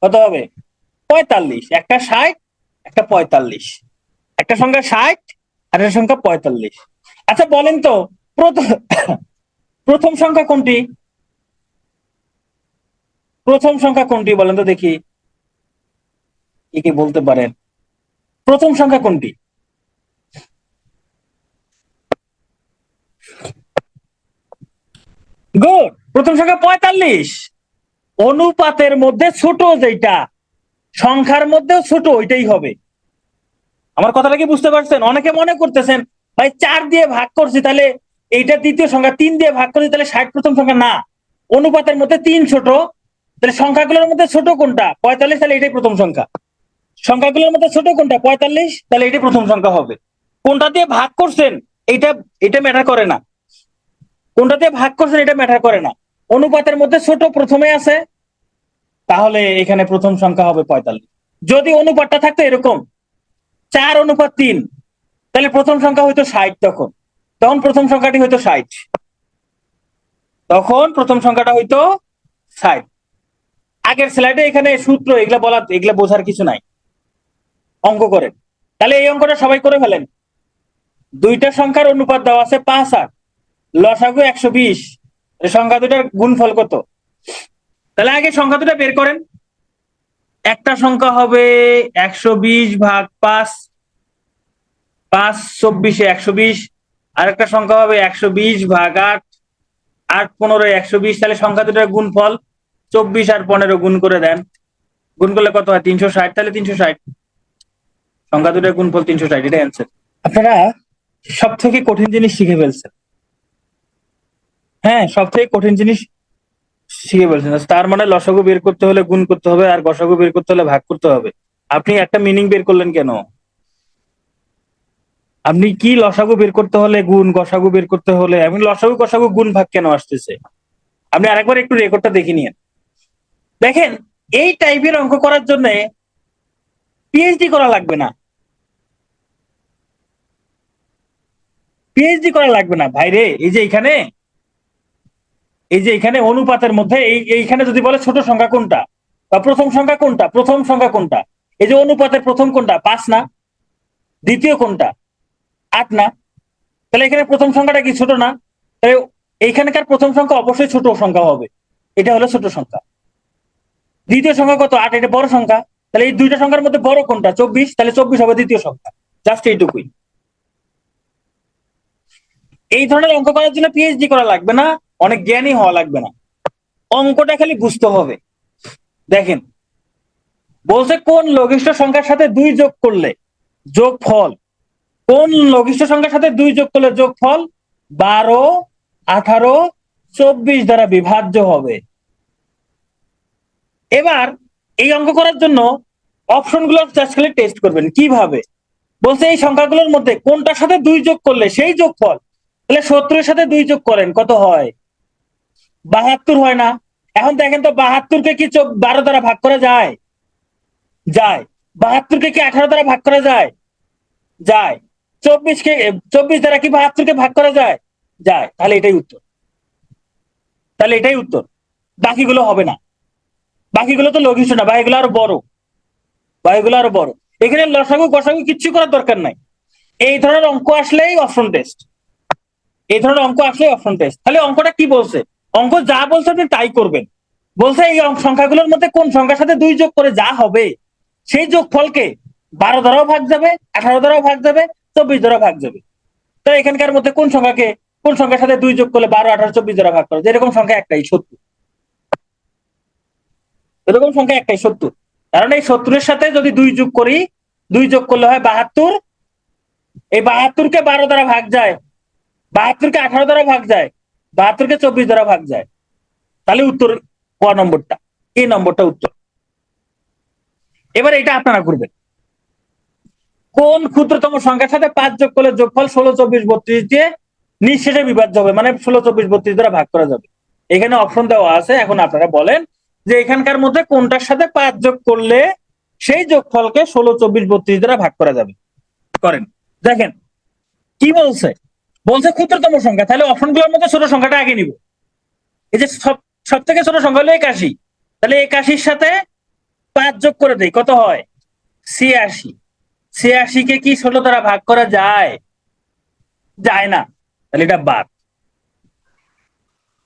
Speaker 1: কত হবে 45, একটা 60, একটা 45, একটা সংখ্যা 60 আর একটা সংখ্যা 45। আচ্ছা বলেন তো প্রথম প্রথম সংখ্যা কোনটি? প্রথম সংখ্যা কোনটি বলেন তো দেখি, কি কি বলতে পারেন? প্রথম সংখ্যা কোনটি? গুড, প্রথম সংখ্যা 45। অনুপাতের মধ্যে ছোট যেটা, সংখ্যার মধ্যেও ছোট ওইটাই হবে। আমার কথাটা কি বুঝতে পারছেন? অনেকে মনে করতেছেন ভাই 4 দিয়ে ভাগ করছি তাহলে এইটা দ্বিতীয় সংখ্যা, 3 দিয়ে ভাগ করছি তাহলে 60 প্রথম সংখ্যা। না, অনুপাতের মধ্যে 3 ছোট, তাহলে সংখ্যাগুলোর মধ্যে ছোট কোনটা 45, তাহলে এটাই প্রথম সংখ্যা। সংখ্যাগুলোর মধ্যে ছোট কোনটা 45, তাহলে এটাই প্রথম সংখ্যা হবে। কোনটা দিয়ে ভাগ করছেন এটা এটা ম্যাটার করে না, কোনটা দিয়ে ভাগ করছেন এটা ম্যাটার করে না। অনুপাতের মধ্যে ছোট প্রথমে আছে, তাহলে এখানে প্রথম সংখ্যা হবে 45। যদি অনুপাতটা থাকতো এরকম 4:3, তাহলে প্রথম সংখ্যা হয়তো 60, তখন তখন প্রথম সংখ্যাটি হয়তো 60, তখন প্রথম সংখ্যাটা হয়তো 60। আগের স্লাইডে এখানে সূত্র এগুলা বলা, এগুলা বোঝার কিছু নাই, অঙ্ক করেন। তাহলে এই অঙ্কটা সবাই করে ফেলেন। দুইটা সংখ্যার অনুপাত দেওয়া আছে 5, 8, লসাগু 120, সংখ্যা দুটার গুণফল কত? তাহলে আগে সংখ্যা দুটা বের করেন। একটা সংখ্যা হবে 120/5, 5 24 120, আর একটা সংখ্যা হবে 120/8, 8 15 120। তাহলে সংখ্যা দুটার গুণফল 24 আর 15 গুণ করে দেন, গুণ করলে কত হয় 360। তাহলে 360, সংখ্যা দুটার গুণফল 360, এটা অ্যান্সার। আপনারা সব থেকে কঠিন জিনিস শিখে ফেলছেন। হ্যাঁ, সব থেকে কঠিন জিনিস শিখে ফেলছেন। তার মানে লসাগু বের করতে হলে গুণ করতে হবে, আর গসাগু বের করতে হলে ভাগ করতে হবে। আপনি একটা মিনিং বের করলেন কেন? আপনি কি লসাগু বের করতে হলে গুণ, গসাগু বের করতে হলে, আমি লসাগু গসাগু গুণ ভাগ কেন আসতেছে? আপনি আরেকবার একটু রেকর্ডটা দেখে নিন। দেখেন, এই টাইপের অঙ্ক করার জন্য পিএইচডি করা লাগবে না, পিএইচডি করা লাগবে না ভাই রে। এই যে এখানে অনুপাতের মধ্যে এইখানে যদি বলে ছোট সংখ্যা কোনটা বা প্রথম সংখ্যা কোনটা, প্রথম সংখ্যা কোনটা, এই যে অনুপাতের প্রথম কোনটা 5 না, দ্বিতীয় কোনটা 8 না, তাহলে এখানে প্রথম সংখ্যাটা কি ছোট না? তাহলে এইখানকার প্রথম সংখ্যা অবশ্যই ছোট সংখ্যা হবে, এটা হলো ছোট সংখ্যা। দ্বিতীয় সংখ্যা কত 8, এটা বড় সংখ্যা। তাহলে এই দুইটা সংখ্যার মধ্যে বড় কোনটা 24, তাহলে 24 হবে দ্বিতীয় সংখ্যা। জাস্ট এইটুকুই। এই ধরনের অঙ্ক করার জন্য পিএইচডি করা লাগবে না, অনেক জ্ঞানী হওয়া লাগবে না, অঙ্কটা খালি বুঝতে হবে। দেখেন, বলছে কোন লঘিষ্ঠ সংখ্যার সাথে 2 যোগ করলে যোগফল, কোন লঘিষ্ঠ সংখ্যার সাথে 2 যোগ করলে যোগফল 12, 18, 24 দ্বারা বিভাজ্য হবে। এবার এই অঙ্ক করার জন্য অপশনগুলো জাস্ট খালি টেস্ট করবেন। কিভাবে? বলছে এই সংখ্যাগুলোর মধ্যে কোনটার সাথে 2 যোগ করলে সেই যোগফল। তাহলে 70-এর সাথে 2 যোগ করেন, কত হয় 72 হয় না? এখন দেখেন তো 72-কে কি 12 দ্বারা ভাগ করা যায়? যায়। 72-কে কি 18 দ্বারা ভাগ করা যায়? যায়। 24 দ্বারা কি 72-কে ভাগ করা যায়? যায়। তাহলে এটাই উত্তর, তাহলে এটাই উত্তর। বাকিগুলো হবে না, বাকিগুলো তো লঘিষ্ঠ না, বাকিগুলো আরো বড়, বাকিগুলো আরো বড়। এখানে লসাগু গসাগু কিচ্ছু করার দরকার নাই। এই ধরনের অঙ্ক আসলেই অপশন টেস্ট, এই ধরনের অঙ্ক আসলেই অপশন টেস্ট। তাহলে অঙ্কটা কি বলছে? অঙ্ক যা বলছে আপনি তাই করবেন। বলছে এই সংখ্যাগুলোর মধ্যে কোন সংখ্যার সাথে 2 যোগ করে যা হবে সেই যোগফলকে 12 দ্বারাও ভাগ যাবে, 18 দ্বারাও ভাগ যাবে, 24 দ্বারা ভাগ যাবে। তো এখানকার মধ্যে কোন সংখ্যাকে কোন সংখ্যার সাথে 2 যোগ করলে 12, 18, 24 দ্বারা ভাগ করে? এরকম সংখ্যা একটাই, 70। এরকম সংখ্যা একটাই, 70। কারণ এই 70-এর সাথে যদি 2 যোগ করি, 2 যোগ করলে হয় 72। এই 72-কে 12 দ্বারা ভাগ যায়, 72-কে 18 দ্বারা ভাগ যায়, 72-কে 24 দ্বারা ভাগ যায়। তাহলে উত্তর ক নম্বরটা, এই নম্বরটা উত্তর। এবার এটা আপনারা করবেন, কোন ক্ষুদ্রতম সংখ্যার সাথে 5 যোগ করলে যোগফল 16, 24, 32 দিয়ে নিঃশেষে বিভাজ্য হবে, মানে 16, 24, 32 দ্বারা ভাগ করা যাবে। এখানে অপশন দেওয়া আছে। এখন আপনারা বলেন যে এখানকার মধ্যে কোনটার সাথে 5 যোগ করলে সেই যোগফলকে 16, 24, 32 দ্বারা ভাগ করা যাবে। করেন, দেখেন কি বলছে। বলছে ক্ষুদ্রতম সংখ্যা, তাহলে অপশনগুলোর মধ্যে ছোট সংখ্যাটা আগে নিব। এই যে সব থেকে ছোট সংখ্যা হলো 81, তাহলে 81-র সাথে 5 যোগ করে দেই, কত হয়? 86। 86-কে কি 16 দ্বারা ভাগ করা যায়? যায় না, তাহলে এটা বাদ।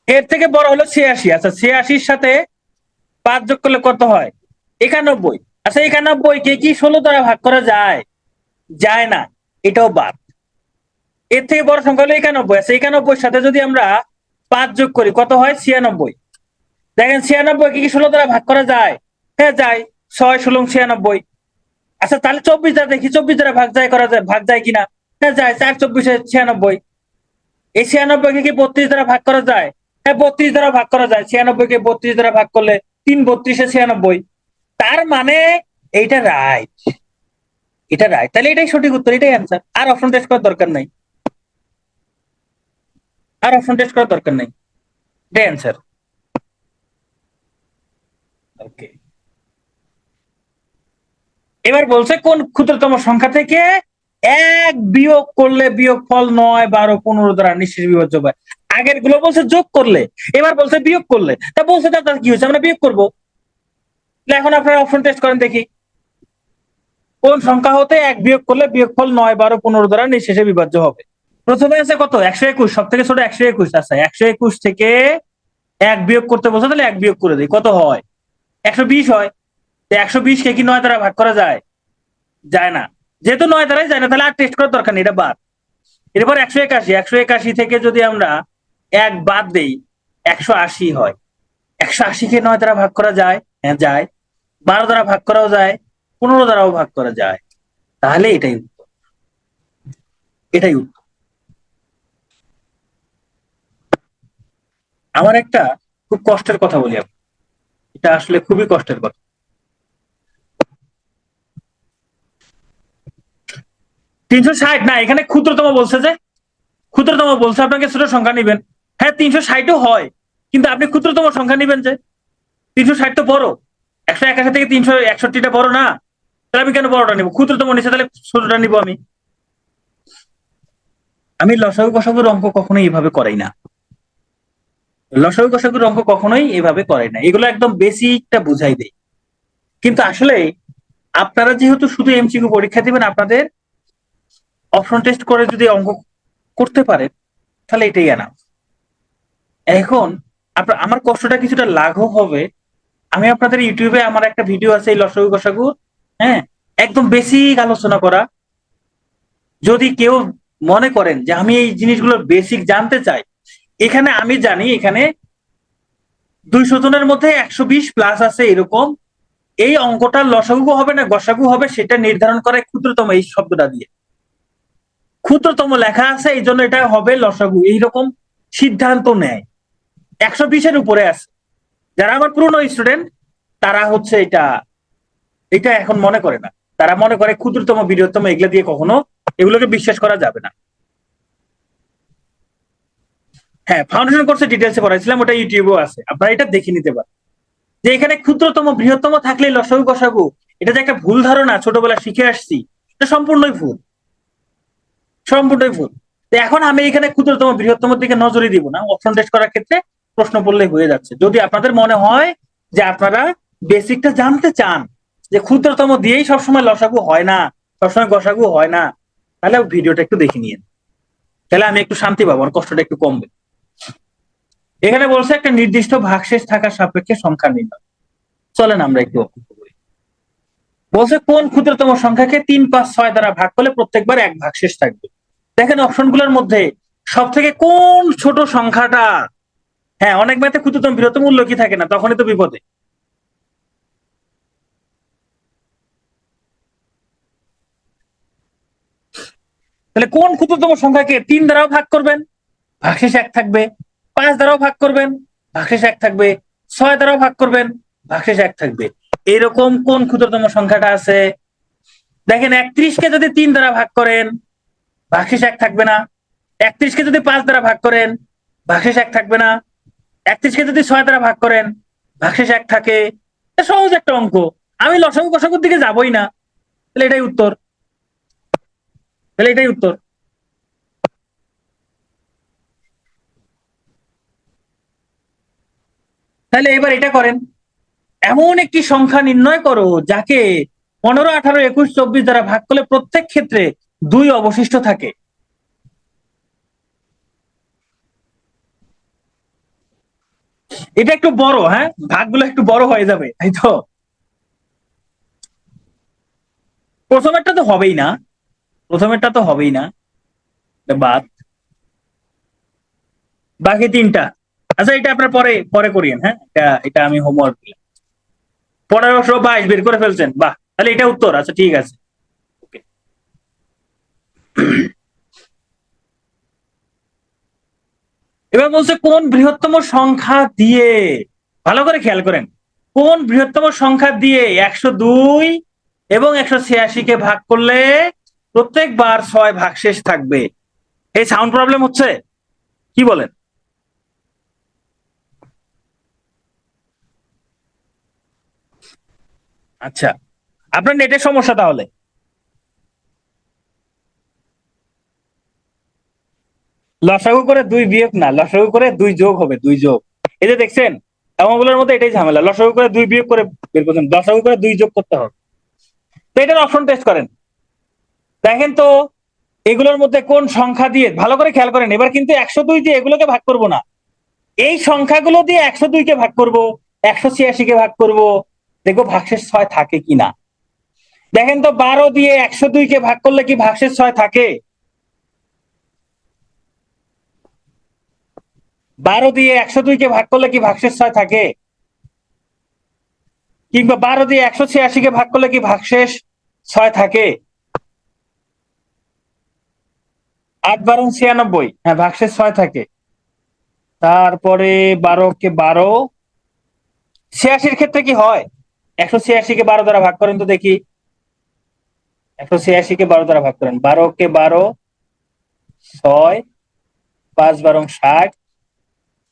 Speaker 1: এর থেকে বড় হলো 86। আচ্ছা, 86-র সাথে 5 যোগ করলে কত হয়? 91। আচ্ছা, 91-কে কি 16 দ্বারা ভাগ করা যায়? যায় না, এটাও বাদ। এর থেকে বড় সংখ্যা হলো 91। আচ্ছা, 91-র সাথে যদি আমরা 5 যোগ করি, কত হয়? 96। দেখেন 96-কে কি 16 দ্বারা ভাগ করা যায়? হ্যাঁ যায়, 6, 16, 96। আচ্ছা, তাহলে 24 দ্বারা দেখি, 24 দ্বারা ভাগ যায় করা যায়, ভাগ যায় কিনা? হ্যাঁ যায়, 4, 24, 96। এই 96-কে কি 32 দ্বারা ভাগ করা যায়? হ্যাঁ 32 দ্বারা ভাগ করা যায়। 96-কে 32 দ্বারা ভাগ করলে 3, 32, 96। তার মানে এইটা রাইট, এটা রাইট। তাহলে এটাই সঠিক উত্তর, এটাই অ্যান্সার। আর অপশন টেস্ট করার দরকার নাই, আর অপশন টেস্ট করার দরকার নাই, এটাই অ্যান্সার। ওকে, এবার বলছে কোন ক্ষুদ্রতম সংখ্যা থেকে 1 বিয়োগ করলে বিয়োগফল 9, 12, 15 দ্বারা নিঃশেষ বিভাজ্য হয়। আগের গুলো বলছে যোগ করলে, এবার বলছে বিয়োগ করলে। তা বলছে তার কি হয়েছে? আমরা বিয়োগ করবো। এখন আপনারা অপশন টেস্ট করেন দেখি, কোন সংখ্যা হতে 1 বিয়োগ করলে বিয়োগফল 9, 12, 15 দ্বারা নিঃশেষে বিভাজ্য হবে? প্রথমে আছে কত? 121, সব থেকে ছোট 121। আচ্ছা, 121 থেকে 1 বিয়োগ করতে বলছে, তাহলে 1 বিয়োগ করে দিই, কত হয়? 120 হয়। 120-কে কি 9 দ্বারা ভাগ করা যায়? যায় না, যেহেতু 9 দ্বারাই যায় না, তাহলে আর টেস্ট করার দরকার নেই, এটা বাদ। এরপর 181, 181 থেকে যদি আমরা 1 বাদ দেই, 180 হয়। 180-কে 9 দ্বারা ভাগ করা যায়? হ্যাঁ যায়। 12 দ্বারা ভাগ করাও যায়, 15 দ্বারাও ভাগ করা যায়। তাহলে এটাই উত্তর, এটাই উত্তর। আমার একটা খুব কষ্টের কথা বলি আপনাকে, এটা আসলে খুবই কষ্টের কথা। 360 না, এখানে ক্ষুদ্রতম বলছে যে, ক্ষুদ্রতম বলছে আপনাকে ছোট সংখ্যা নিবেন। হ্যাঁ 360ও হয়, কিন্তু আপনি ক্ষুদ্রতম সংখ্যা নিবেন যে। 360 তো বড়, 181 থেকে 361টা বড় না, তাহলে আমি কেন বড়টা নিবো? ক্ষুদ্রতম নিচে, তাহলে ছোটটা নিবো আমি। আমি লসাগু গসাগুর অঙ্ক কখনোই এইভাবে করাই না, লসাগু গসাগুর অঙ্ক কখনোই এইভাবে করাই না, এগুলো একদম বেসিকটা বুঝাই দেই। কিন্তু আসলে আপনারা যেহেতু শুধু এমসিকিউ পরীক্ষা দিবেন, আপনাদের অপশন টেস্ট করে যদি অঙ্ক করতে পারেন, তাহলে এটাই আনা। এখন আপনার আমার কষ্টটা কিছুটা লাঘব হবে। আমি আপনাদের ইউটিউবে আমার একটা ভিডিও আছে এই লসাগু গসাগু, হ্যাঁ, একদম বেসিক আলোচনা করা। যদি কেউ মনে করেন যে আমি এই জিনিসগুলোর বেসিক জানতে চাই, এখানে আমি জানি এখানে 200 জনের মধ্যে 120 প্লাস আছে এরকম। এই অঙ্কটা লসাগু হবে না গসাগু হবে সেটা নির্ধারণ করে ক্ষুদ্রতম এই শব্দটা দিয়ে। ক্ষুদ্রতম লেখা আছে, এই জন্য এটা হবে লসাগু, এইরকম সিদ্ধান্ত নেয়। 120-এর উপরে আছে। যারা আমার পুরনো স্টুডেন্ট, তারা হচ্ছে এটা এটা এখন মনে করে না। তারা মনে করে ক্ষুদ্রতম বৃহত্তম এগুলো দিয়ে কখনো এগুলোকে বিশ্বাস করা যাবে না। হ্যাঁ, ফাউন্ডেশন কোর্সে ডিটেলসে পড়াইছিলাম, ওটা ইউটিউবেও আছে, আপনারা এটা দেখে নিতে পারেন। যে এখানে ক্ষুদ্রতম বৃহত্তম থাকলে লসাগু গসাগু, এটা যে একটা ভুল ধারণা ছোটবেলা শিখে আসছি, এটা সম্পূর্ণই ভুল, সম্পূর্ণই ভুল। এখন আমি এখানে ক্ষুদ্রতম বৃহত্তম দিকে নজরই দিব না, অপশন টেস্ট করার ক্ষেত্রে প্রশ্ন পড়লে হয়ে যাচ্ছে। যদি আপনাদের মনে হয় যে আপনারা বেসিকটা জানতে চান, যে ক্ষুদ্রতম দিয়েই সবসময় লসাগু হয় না, সবসময় গসাগু হয় না, তাহলে ভিডিওটা একটু দেখে নিন, তাহলে আমি একটু শান্তি পাবো, আর কষ্টটা একটু কমবে। এখানে বলছে একটা নির্দিষ্ট ভাগশেষ থাকার সাপেক্ষে সংখ্যা নির্ণয়। চলেন আমরা একটু অঙ্ক করি। বলছে কোন ক্ষুদ্রতম সংখ্যাকে 3, 5, 6 দ্বারা ভাগ করলে প্রত্যেকবার এক ভাগশেষ থাকবে। দেখেন অপশনগুলোর মধ্যে সব থেকে কোন ছোট সংখ্যাটা, হ্যাঁ অনেক ম্যাথে ক্ষুদ্রতম বৃহত্তম মূল্য কি থাকে না, তখনই তো বিপদে। তাহলে কোন ক্ষুদ্রতম সংখ্যাকে 3 দ্বারাও ভাগ করবেন, ভাগশেষ 1 থাকবে, 5 দ্বারাও ভাগ করবেন, ভাগশেষ 1 থাকবে, 6 দ্বারাও ভাগ করবেন, ভাগশেষ 1 থাকবে। এরকম কোন ক্ষুদ্রতম সংখ্যাটা আছে? দেখেন 31কে যদি 3 দ্বারা ভাগ করেন, ভাগশেষ 1 থাকবে না। 31কে যদি 5 দ্বারা ভাগ করেন, ভাগশেষ 1 থাকবে না। 31কে যদি 6 দ্বারা ভাগ করেন, ভাগশেষ 1 থাকে। সহজ একটা অঙ্ক, আমি লসাগু কষাগুর দিকে যাবই না। তাহলে এটাই উত্তর, তাহলে এটাই উত্তর। তাহলে এবার এটা করেন, এমন একটি সংখ্যা নির্ণয় করো যাকে 15, 18, 21, 24 দ্বারা ভাগ করলে প্রত্যেক ক্ষেত্রে 2 অবশিষ্ট থাকে। এটা একটু বড়, হ্যাঁ ভাগগুলো একটু বড় হয়ে যাবে, তাই তো। প্রথমেরটা তো হবেই না, প্রথমেরটা তো হবেই না, বাদ। বাকি 3টা, আচ্ছা এটা আপনার পরে পরে করিয়েন, হ্যাঁ এটা এটা আমি হোমওয়ার্ক দিলাম। 1522 বের করে ফেলছেন, বাহ, তাহলে এটা উত্তর। আচ্ছা ঠিক আছে, ওকে। এবার বলছে কোন বৃহত্তম সংখ্যা দিয়ে, ভালো করে খেয়াল করেন, কোন বৃহত্তম সংখ্যা দিয়ে 102 এবং 186 কে ভাগ করলে প্রত্যেকবার 6 ভাগশেষ থাকবে। এই সাউন্ড প্রবলেম হচ্ছে, কি বলেন? আচ্ছা, আপনার নেটের সমস্যা তাহলে। লসাগু করে 2 বিয়োগ না, লসাগু করে 2 যোগ হবে, 2 যোগ। এই যে দেখছেন, এমনগুলোর মধ্যে এটাই ঝামেলা, লসাগু করে 2 বিয়োগ করে বের করছেন, লসাগু করে 2 যোগ করতে হবে। তো এটার অপশন টেস্ট করেন, দেখেন তো এগুলোর মধ্যে কোন সংখ্যা দিয়ে, ভালো করে খেয়াল করেন, এবার কিন্তু 102 দিয়ে এগুলোকে ভাগ করব না, এই সংখ্যাগুলো দিয়ে 102 কে ভাগ করব, 186 কে ভাগ করব, দেখবো ভাগশেষ 6 থাকে কিনা। দেখেন তো 12 দিয়ে 102 কে ভাগ করলে কি ভাগশেষ 6 থাকে? 12 দিয়ে 102 কে ভাগ করলে কি ভাগশেষ 6 থাকে? কিংবা 12 দিয়ে 186 কে ভাগ করলে কি ভাগশেষ 6 থাকে? 8 12 96, হ্যাঁ ভাগশেষ 6 থাকে। তারপরে 12 কে 12, 86 ক্ষেত্রে কি হয়? 186 কে 12 দ্বারা ভাগ করেন তো দেখি, 186 কে 12 দ্বারা ভাগ করেন, 12 কে 12, 6, 5 12 60,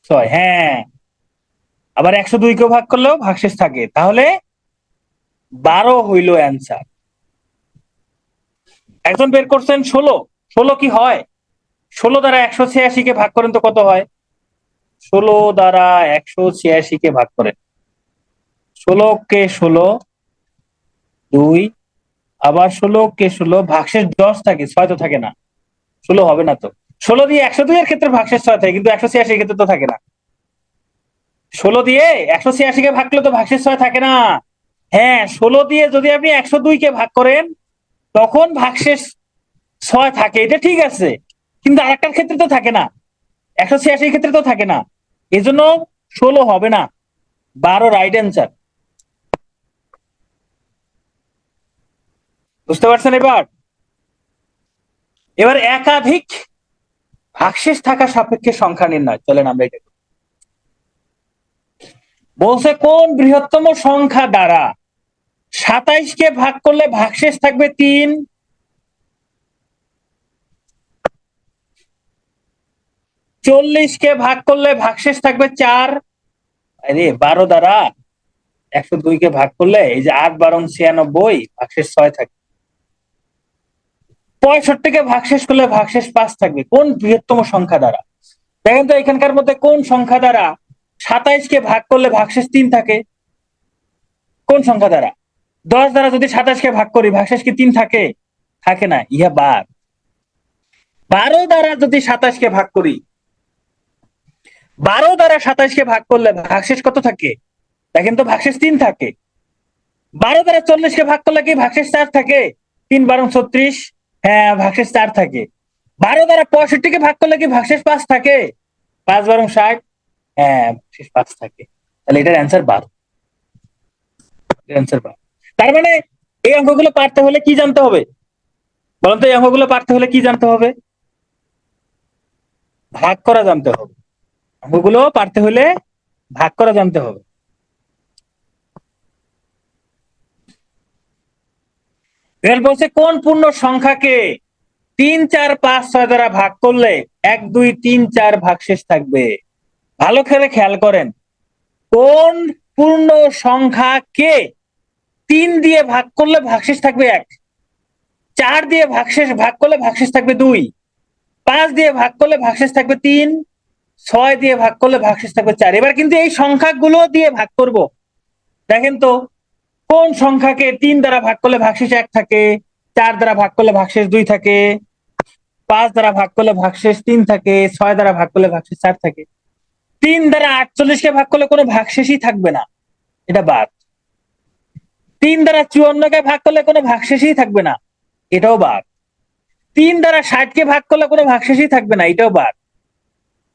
Speaker 1: 6, হ্যাঁ। আবার 102 কেও ভাগ করলেও ভাগশেষ থাকে, তাহলে 12 হইল অ্যান্সার। একজন বের করছেন 16, 16 কি হয়? 16 দ্বারা 186 কে ভাগ করেন তো কত হয়? 16 দ্বারা 186 কে ভাগ করেন, 16 কে 16, 2, আবার 16 কে 16, ভাগশেষ 10 থাকে, 6 তো থাকে না, 16 হবে না তো। 16 দিয়ে 102 এর ক্ষেত্রে ভাগশেষ 6 থাকে, কিন্তু 186 এর ক্ষেত্রে তো থাকে না। 16 দিয়ে 186 কে ভাগ করলে তো ভাগশেষ 6 থাকে না। হ্যাঁ 16 দিয়ে যদি আপনি 102 কে ভাগ করেন তখন ভাগশেষ 6 থাকে, এটা ঠিক আছে, কিন্তু আরেকটার ক্ষেত্রে তো থাকে না, 186 ক্ষেত্রে তো থাকে না, এজন্য 16 হবে না, 12 রাইট অ্যান্সার। বুঝতে পারছেন? এবার এবার একাধিক ভাগশেষ থাকা সাপেক্ষে সংখ্যা নির্ণয়, চলেন আমরা এটা। বলছে কোন বৃহত্তম সংখ্যা দ্বারা 27 কে ভাগ করলে ভাগশেষ থাকবে 3, 40 কে ভাগ করলে ভাগশেষ থাকবে 4, আরে 12 দ্বারা 102 কে ভাগ করলে এই যে 8 12 96, ভাগশেষ 6 থাকে। 65 কে ভাগশেষ করলে ভাগশেষ 5 থাকবে, কোন বৃহত্তম সংখ্যা দ্বারা? দেখেন তো এখানকার মধ্যে কোন সংখ্যা দ্বারা 27 কে ভাগ করলে ভাগশেষ 3 থাকে, কোন সংখ্যা দ্বারা? 10 দ্বারা যদি 27কে ভাগ করি ভাগশেষ কি 3 থাকে? থাকে না, ইহা বাদ। 12 দ্বারা যদি 27কে ভাগ করি, 12 দ্বারা 27কে ভাগ করলে ভাগশেষ কত থাকে? দেখেন তো, ভাগশেষ 3 থাকে। 12 দ্বারা 40কে ভাগ করলে কি ভাগশেষ 4 থাকে? 3 12 36, হ্যাঁ ভাগশেষ 4 থাকে। 12 দ্বারা 65কে ভাগ করলে কি ভাগশেষ 5 থাকে? 5 12 60, হ্যাঁ ভাগশেষ 5 থাকে। তাহলে এটার অ্যান্সার 12। অ্যান্সার 12। তার মানে এই অঙ্কগুলো পারতে হলে কি জানতে হবে বলুন তো? এই অঙ্কগুলো পারতে হলে কি জানতে হবে? ভাগ করা জানতে হবে। অঙ্কগুলো পারতে হলে ভাগ করা জানতে হবে। এর বলছে কোন পূর্ণ সংখ্যাকে 3 4 5 6 দ্বারা ভাগ করলে 1 2 3 4 ভাগশেষ থাকবে? ভালো করে খেয়াল করেন, কোন পূর্ণ সংখ্যাকে 3 দিয়ে ভাগ করলে ভাগশেষ থাকবে 1, 4 দিয়ে ভাগ করলে ভাগশেষ থাকবে 2, 5 দিয়ে ভাগ করলে ভাগশেষ থাকবে 3, 6 দিয়ে ভাগ করলে ভাগশেষ থাকবে 4। এবার কিন্তু এই সংখ্যাগুলো দিয়ে ভাগ করব। দেখেন তো, কোন সংখ্যাকে 3 দ্বারা ভাগ করলে ভাগশেষ 1 থাকে, 4 দ্বারা ভাগ করলে ভাগশেষ 2 থাকে, 5 দ্বারা ভাগ করলে ভাগশেষ 3 থাকে, 6 দ্বারা ভাগ করলে ভাগশেষ 4 থাকে। 3 দ্বারা 48কে ভাগ করলে কোনো ভাগশেষই থাকবে না, এটা বাদ। 3 দ্বারা 54কে ভাগ করলে কোনো ভাগশেষই থাকবে না, এটাও বাদ। 3 দ্বারা 60কে ভাগ করলে কোনো ভাগশেষই থাকবে না, এটাও বাদ।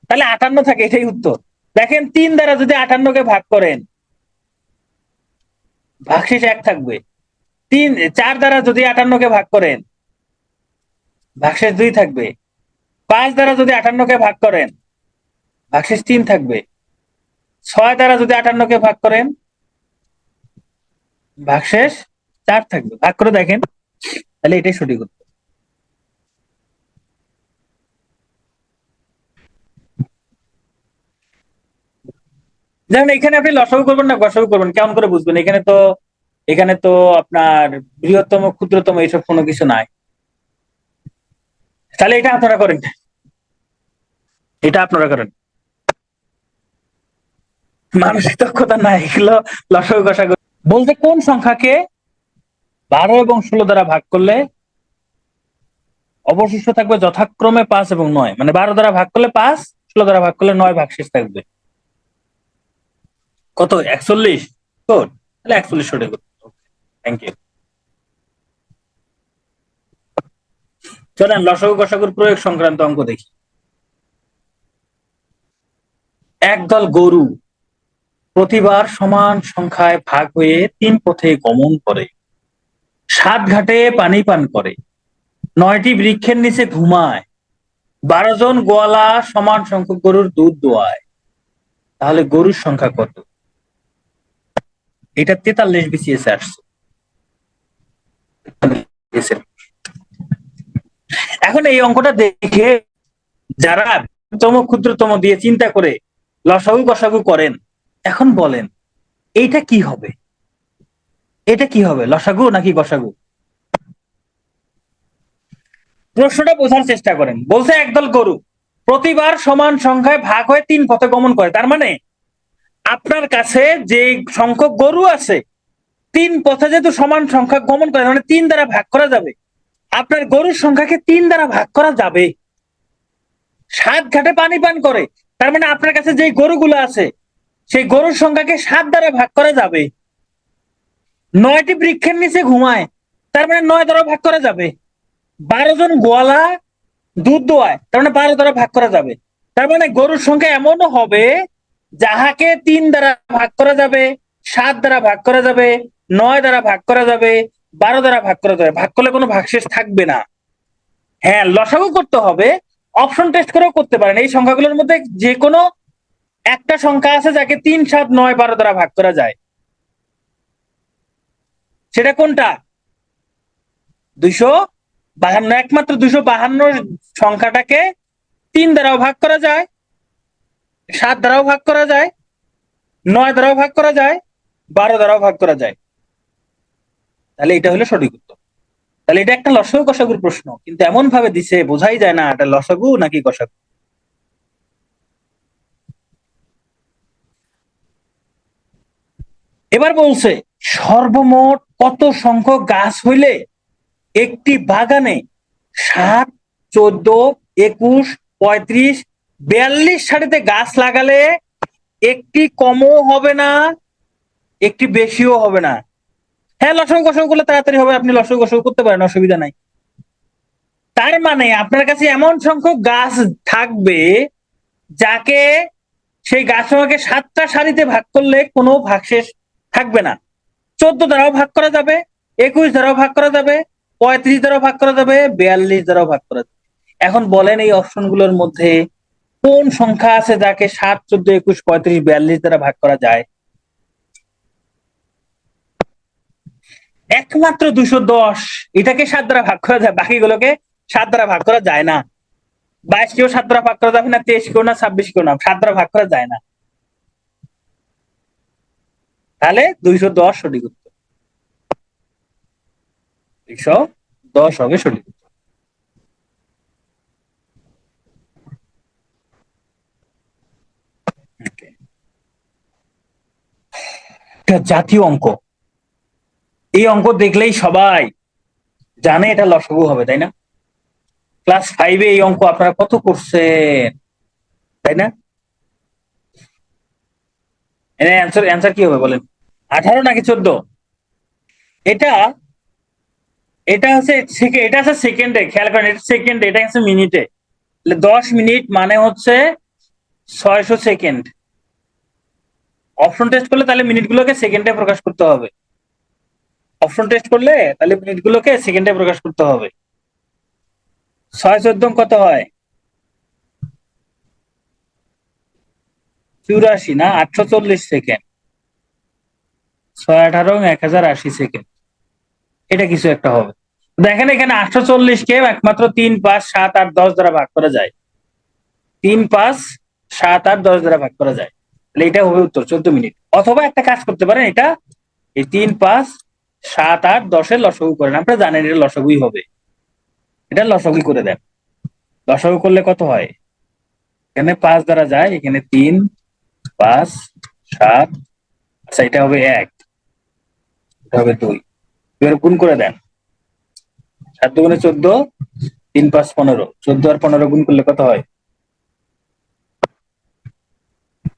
Speaker 1: তাহলে 58 থাকে, এটাই উত্তর। দেখেন, 3 দ্বারা যদি 58কে ভাগ করেন ভাগশেষ 1 থাকবে। 4 দ্বারা যদি 58কে ভাগ করেন ভাগশেষ 2 থাকবে। 5 দ্বারা যদি 58কে ভাগ করেন ভাগশেষ 3 থাকবে। 6 দ্বারা যদি 58কে ভাগ করেন ভাগশেষ 4 থাকবে। ভাগ করে দেখেন, তাহলে এটাই সঠিক উত্তর। যেমন এখানে আপনি লসাগু করবেন না গসাগু করবেন, কেমন করে বুঝবেন? এখানে তো আপনার বৃহত্তম ক্ষুদ্রতম এইসব কোনো কিছু নাই। তাহলে এটা আপনারা করেন, এটা আপনারা করেন। মানসিক দক্ষতা নাই, এগুলো লসাগু গসাগু। বলতে কোন সংখ্যাকে 12 এবং 16 দ্বারা ভাগ করলে অবশিষ্ট থাকবে যথাক্রমে 5 এবং 9? মানে 12 দ্বারা ভাগ করলে 5, 16 দ্বারা ভাগ করলে 9 ভাগশেষ থাকবে। কত? 41। গুড, তাহলে 41 সঠিক উত্তর। Thank you. চলেন লসাগু গসাগুর প্রয়োগ সংক্রান্ত অঙ্ক দেখি। একদল গরু প্রতিবার সমান সংখ্যায় ভাগ হয়ে 3 পথে গমন করে, 7 ঘাটে পানি পান করে, 9টি বৃক্ষের নিচে ঘুমায়, 12 জন গোয়ালা সমান সংখ্যক গরুর দুধ দোয়ায়। তাহলে গরুর সংখ্যা কত? এটা 43 BCS আসছে। এখন এই অঙ্কটা দেখে যারা তম ক্ষুদ্রতম দিয়ে চিন্তা করে লসাগু গসাগু করেন, এখন বলেন এইটা কি হবে? এটা কি হবে, লসাগু নাকি গসাগু? প্রশ্নটা বোঝার চেষ্টা করেন। বলছে একদল গরু প্রতিবার সমান সংখ্যায় ভাগ হয়ে 3 পথে গমন করে। তার মানে আপনার কাছে যে সংখ্যক গরু আছে 3 পথে যেহেতু সমান সংখ্যা গমন করে, মানে 3 দ্বারা ভাগ করা যাবে। আপনার গরুর সংখ্যাকে 3 দ্বারা ভাগ করা যাবে। 7 ঘাটে পানি পান করে, তার মানে আপনার কাছে যে গরুগুলো আছে সেই গরুর সংখ্যাকে 7 দ্বারা ভাগ করা যাবে। 9টি বৃক্ষের নিচে ঘুমায়, তার মানে 9 দ্বারা ভাগ করা যাবে। 12 জন গোয়ালা দুধ দোয়ায়, তার মানে 12 দ্বারা ভাগ করা যাবে। তার মানে গরুর সংখ্যা এমনও হবে যাহাকে 3 দ্বারা ভাগ করা যাবে, 7 দ্বারা ভাগ করা যাবে, 9 দ্বারা ভাগ করা যাবে, 12 দ্বারা ভাগ করা যাবে। ভাগ করলে কোনো ভাগশেষ থাকবে না। হ্যাঁ, লসাগু করতে হবে, অপশন টেস্ট করেও করতে পারেন। এই সংখ্যাগুলোর মধ্যে যে কোনো একটা সংখ্যা আছে যাকে 3 7 9 12 দ্বারা ভাগ করা যায়, সেটা কোনটা? 252। একমাত্র 252 সংখ্যাটাকে 3 দ্বারাও ভাগ করা যায়, 7 দ্বারাও ভাগ করা যায়, 9 দ্বারাও ভাগ করা যায়, 12 দ্বারাও ভাগ করা যায়। তাহলে এটা হলো সঠিক উত্তর। তাহলে এটা একটা লসাগু গসাগুর প্রশ্ন, কিন্তু এমন ভাবে দিছে বোঝাই যায় না এটা লসাগু নাকি গসাগু। এবার বলছে সর্বমোট কত সংখ্যক গাছ হইলে একটি বাগানে 7, 14, 21, 35, 42 সারিতে গাছ লাগালে একটি কমও হবে না, একটি বেশিও হবে না? হ্যাঁ, লসাগু গসাগু করলে তাড়াতাড়ি হবে, আপনি লসাগু গসাগু করতে পারেন, অসুবিধা নাই। তার মানে আপনার কাছে এমন সংখ্যক গাছ থাকবে যাকে সেই গাছটাকে 7টা সারিতে ভাগ করলে কোনো ভাগশেষ থাকবে না। 14 দ্বারাও ভাগ করা যাবে, 21 দ্বারাও ভাগ করা যাবে, 35 দ্বারাও ভাগ করা যাবে, 42 দ্বারাও ভাগ করা যাবে। এখন বলেন এই অপশনগুলোর মধ্যে কোন সংখ্যা আছে যাকে 7, 14, 21, 35, 42 দ্বারা ভাগ করা যায়? একমাত্র 210। এটাকে 7 দ্বারা ভাগ করা যায়, বাকিগুলোকে 7 দ্বারা ভাগ করা যায় না। 22 কেও 7 দ্বারা ভাগ করা যাবে না, 23 কেও না, 26 কেও না, 7 দ্বারা ভাগ করা যায় না। তাহলে 210 সঠিক উত্তর। 210 হবে সঠিক উত্তর। জাতীয় অঙ্ক, এই অঙ্ক দেখলেই সবাই জানে এটা লসাগু হবে, তাই না? ক্লাস 5-এ এই অঙ্ক আপনারা কত করছেন, তাই না? এর অ্যান্সার কি হবে বলেন? 18 নাকি 14? এটা এটা হচ্ছে এটা হচ্ছে সেকেন্ডে, খেয়াল করেন, এটা সেকেন্ডে, এটা হচ্ছে মিনিটে। 10 মিনিট মানে হচ্ছে 600 সেকেন্ড। অপশন টেস্ট করলে তাহলে মিনিটগুলোকে সেকেন্ডে প্রকাশ করতে হবে। অপশন টেস্ট করলে তাহলে মিনিটগুলোকে সেকেন্ডে প্রকাশ করতে হবে। 6 14 কত হয়? 84 না, 840 সেকেন্ড। 6 18 1080 সেকেন্ড, এটা কিছু একটা হবে। দেখেন এখানে 840 কে একমাত্র 3, 5, 7, 8, 10 দ্বারা ভাগ করা যায়। 3, 5, 7, 8, 10 দ্বারা ভাগ করা যায়। তাহলে এটা হবে উত্তর 14 মিনিট। অথবা একটা কাজ করতে পারেন, এটা এই 3, 5, 7, 8, 10-এর লসাগু করেন, আপনারা জানেন এটা লসাগুই হবে, এটা লসাগু করে দেন। লসাগু করলে কত হয়? এখানে 5 দ্বারা যায়, এখানে 3, 5, 7, আচ্ছা এটা হবে 1, এটা হবে 2, এবার গুণ করে দেন। 7 2 14, 3 5 15, 14 আর 15 গুণ করলে কত হয়?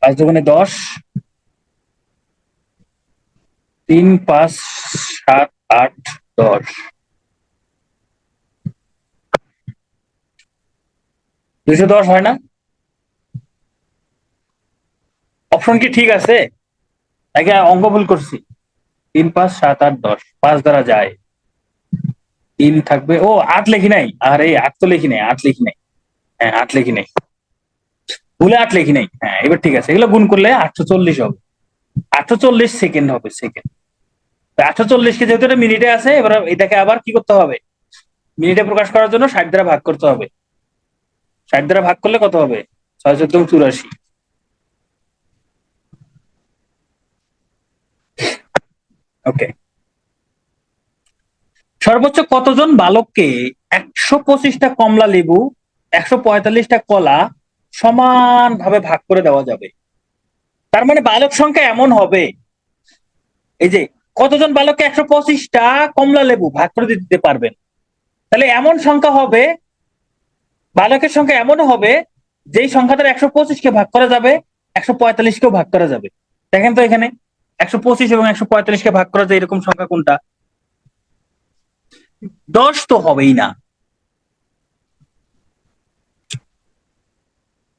Speaker 1: 5 2 10, 3 5 7 8 10, 210 হয় না? অপশন কি ঠিক আছে নাকি অঙ্ক ভুল করছি? 3 5 7 8 10, 5 দ্বারা যায়, 3 থাকবে, ও 8 লিখি নাই, আরে 8 তো লিখি নাই, 8 লিখি নাই, হ্যাঁ 8 লিখি নাই, ভুলে 8 লিখি নাই। হ্যাঁ এবার ঠিক আছে, এগুলো গুণ করলে 840 হবে, 840 সেকেন্ড হবে, সেকেন্ড। 840 কে যেহেতু এটা মিনিটে আছে, এবার এটাকে আবার কি করতে হবে? মিনিটে প্রকাশ করার জন্য 60 দ্বারা ভাগ করতে হবে। 60 দ্বারা ভাগ করলে কত হবে? 6 14 84। ওকে। সর্বোচ্চ কতজন বালককে 125টা কমলা লেবু, 145টা কলা সমানভাবে ভাগ করে দেওয়া যাবে? তার মানে বালক সংখ্যা এমন হবে, এই যে কতজন বালককে 125টা কমলা লেবু ভাগ করে দিতে পারবেন, তাহলে এমন সংখ্যা হবে, বালকের সংখ্যা এমনও হবে যেই সংখ্যাটার 125কে ভাগ করা যাবে, 145কেও ভাগ করা যাবে। দেখেন তো এখানে 125 এবং 145কে ভাগ করা যায় এরকম সংখ্যা কোনটা? 10 তো হবেই না,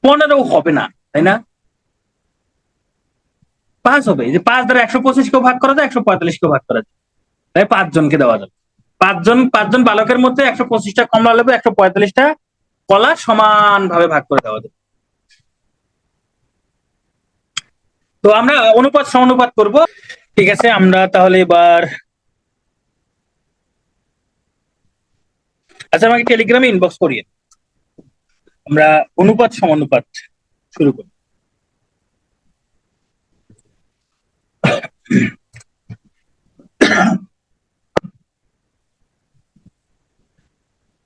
Speaker 1: 15 হবে না, তাই না? 5 হবে, যে 5 দ্বারা 125কেও ভাগ করা যায়, 145কেও ভাগ করা যায়, তাই 5 জনকে দেওয়া যাবে। 5 জন বালকের মধ্যে 125টা কমলা লেবু, 145টা কলা সমানভাবে ভাগ করে দেওয়া যাবে। তো আমরা অনুপাত সমানুপাত করব। ঠিক আছে, আমরা তাহলে এবার, আচ্ছা আমাকে টেলিগ্রামে ইনবক্স করিয়ে, আমরা অনুপাত সমানুপাত শুরু করি।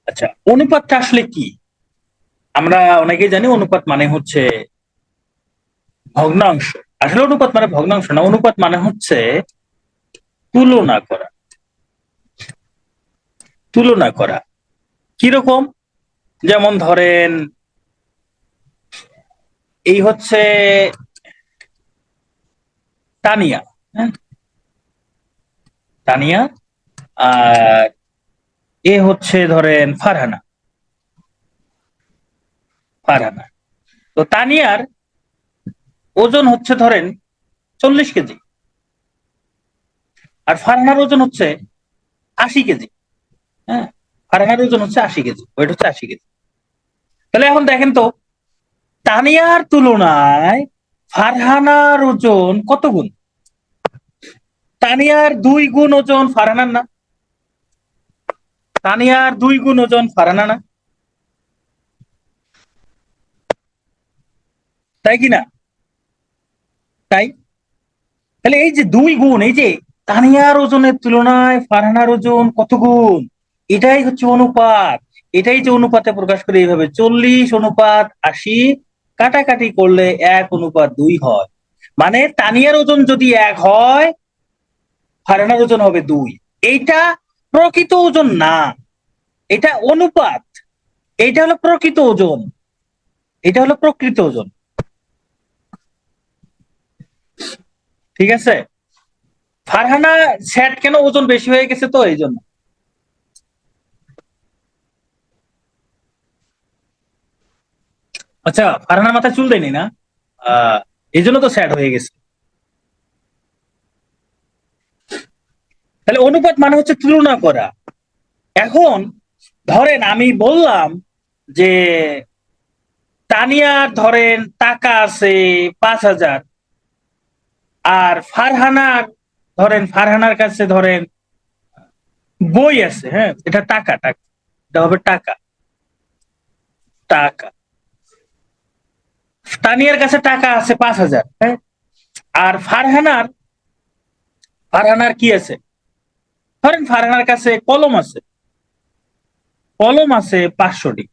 Speaker 1: আচ্ছা, অনুপাতটা আসলে কি? আমরা অনেকেই জানি অনুপাত মানে হচ্ছে ভগ্নাংশ। আসলে অনুপাত মানে ভগ্নাংশ না, অনুপাত মানে হচ্ছে তুলনা করা। তুলনা করা কিরকম? যেমন ধরেন এই হচ্ছে তানিয়া, হ্যাঁ, তানিয়া, আর এ হচ্ছে ধরেন ফারহানা। ফারহানা, তো তানিয়ার ওজন হচ্ছে ধরেন 40 কেজি, আর ফারহানার ওজন হচ্ছে 80 কেজি। হ্যাঁ, ফারহানার ওজন হচ্ছে 80 কেজি, ওয়েট হচ্ছে 80 কেজি। তাহলে এখন দেখেন তো, তানিয়ার তুলনায় ফারহানার ওজন কত গুণ? তানিয়ার 2 গুণ ওজন ফারহানার না? তানিয়ার 2 গুণ ওজন ফারহানা না? তাই কি না? তাই। তাহলে এই যে 2 গুণ, এই যে তানিয়ার ওজনের তুলনায় ফারহানার ওজন কত গুণ, এটাই হচ্ছে অনুপাত। এটাই যে অনুপাতে প্রকাশ করে এইভাবে 40:80, কাটাকাটি করলে 1:2 হয়। মানে তানিয়ার ওজন যদি 1 হয়, ফারহানার ওজন হবে 2। এইটা প্রকৃত ওজন না, এটা অনুপাত। এইটা হলো প্রকৃত ওজন, এটা হলো প্রকৃত ওজন। ঠিক আছে? ফারহানা স্যাট কেন ওজন বেশি হয়ে গেছে তো এই জন্য। আচ্ছা, ফারহানা মাথায় চুল দেয়নি না, আহ এই জন্য তো স্যাড হয়ে গেছে। তাহলে অনুপাত মানে হচ্ছে তুলনা করা। এখন ধরেন আমি বললাম যে তানিয়ার ধরেন টাকা আছে 5,000, আর ফারহানার ধরেন ফারহানার কাছে ধরেন বই আছে, হ্যাঁ, এটা টাকা, টাকা, এটা হবে টাকা। টাকা, তানিয়ার কাছে টাকা আছে 5,000, হ্যাঁ, আর ফারহানার ফারহানার কি আছে? ধরেন ফারহানার কাছে কলম আছে, কলম আছে 500টি।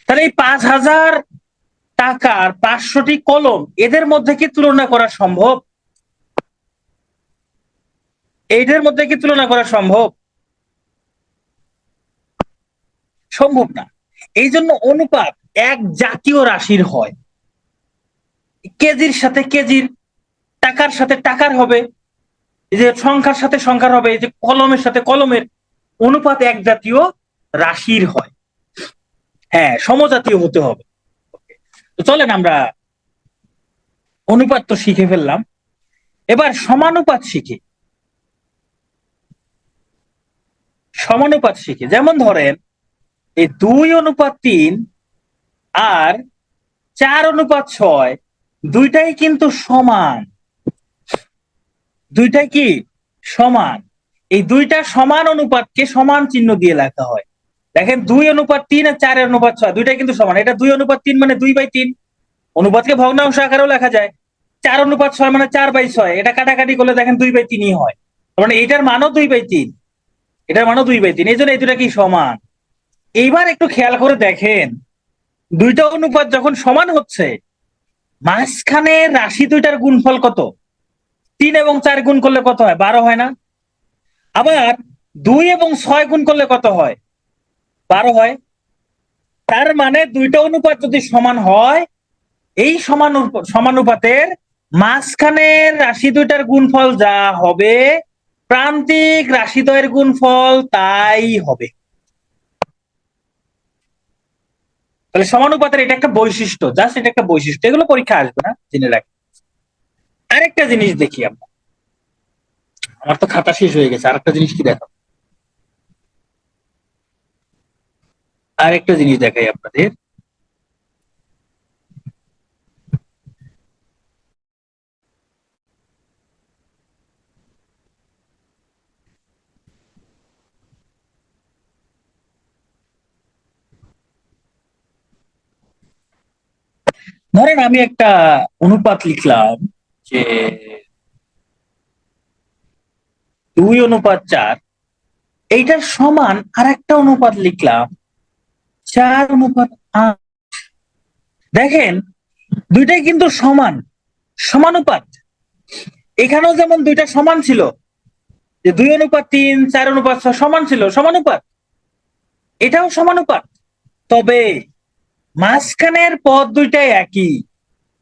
Speaker 1: তাহলে এই 5,000 টাকা আর 500টি কলম, এদের মধ্যে কি তুলনা করা সম্ভব? এদের মধ্যে কি তুলনা করা সম্ভব? সম্ভব না। এই জন্য অনুপাত এক জাতীয় রাশির হয়। কেজির সাথে কেজির, টাকার সাথে টাকার হবে, এই যে সংখ্যার সাথে সংখ্যার হবে, এই যে কলমের সাথে কলমের। অনুপাত এক জাতীয় রাশির হয়। হ্যাঁ, সমজাতীয় হতে হবে। তো চলেন আমরা অনুপাত তো শিখে ফেললাম, এবার সমানুপাত শিখি। সমানুপাত শিখি, যেমন ধরেন এই 2:3 আর 4:6, দুইটাই কিন্তু সমান। দুইটাই কি সমান? এই দুইটা সমান অনুপাতকে সমান চিহ্ন দিয়ে লেখা হয়। দেখেন 2:3 আর 4:6, দুইটাই কিন্তু সমান। এটা 2:3 মানে 2/3, অনুপাতকে ভগ্নাংশ আকারেও লেখা যায়। 4:6 মানে 4/6, এটা কাটাকাটি করলে দেখেন 2/3 হয়। মানে এটার মানও 2/3, এটার মানও 2/3, এই জন্য এই দুটা কি সমান। এইবার একটু খেয়াল করে দেখেন, দুইটা অনুপাত যখন সমান হচ্ছে, মাঝখানে রাশি দুইটার গুণফল কত? 3 এবং 4 গুণ করলে কত হয়? 12 হয় না? আবার 2 এবং 6 গুণ করলে কত হয়? 12 হয়। তার মানে দুইটা অনুপাত যদি সমান হয়, এই সমানুপাতের মাঝখানের রাশি দুইটার গুণফল যা হবে, প্রান্তিক রাশিদ্বয়ের গুণফল তাই হবে। তাহলে সমানুপাতের এটা একটা বৈশিষ্ট্য, জাস্ট এটা একটা বৈশিষ্ট্য, এগুলো পরীক্ষা আসবে না, জেনে রাখি। আরেকটা জিনিস দেখি আমরা, আমার তো খাতা শেষ হয়ে গেছে, আরেকটা জিনিস কি দেখো, আরেকটা জিনিস দেখাই আপনাদের। ধরেন আমি একটা অনুপাত লিখলাম যে 2:4, এইটার সমান আর একটা অনুপাত লিখলাম 4:8। দেখেন দুইটাই কিন্তু সমান, সমানুপাত। এখানেও যেমন দুইটা সমান ছিল, যে 2:3, 4:6 সমান ছিল, সমানুপাত, এটাও সমানুপাত। তবে মাঝখানের পদ দুইটাই একই,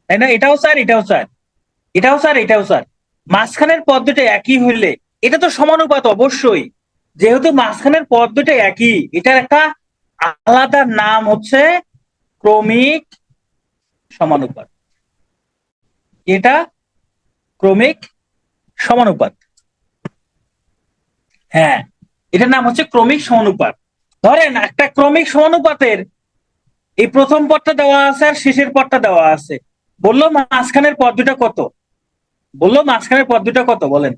Speaker 1: তাই না? এটাও স্যার, এটাও স্যার, এটাও স্যার, এটাও স্যার। মাঝখানের পদ দুটো একই হইলে এটা তো সমানুপাত অবশ্যই। যেহেতু মাঝখানের পদ দুটো একই, এটার একটা আলাদা নাম হচ্ছে ক্রমিক সমানুপাত। এটা ক্রমিক সমানুপাত। হ্যাঁ, এটার নাম হচ্ছে ক্রমিক সমানুপাত। ধরেন একটা ক্রমিক সমানুপাতের এই প্রথম পদটা দেওয়া আছে আর শেষের পদটা দেওয়া আছে, বললো মাঝখানের পদ দুটা কত, বললো মাঝখানের পদ দুটা কত বলেন,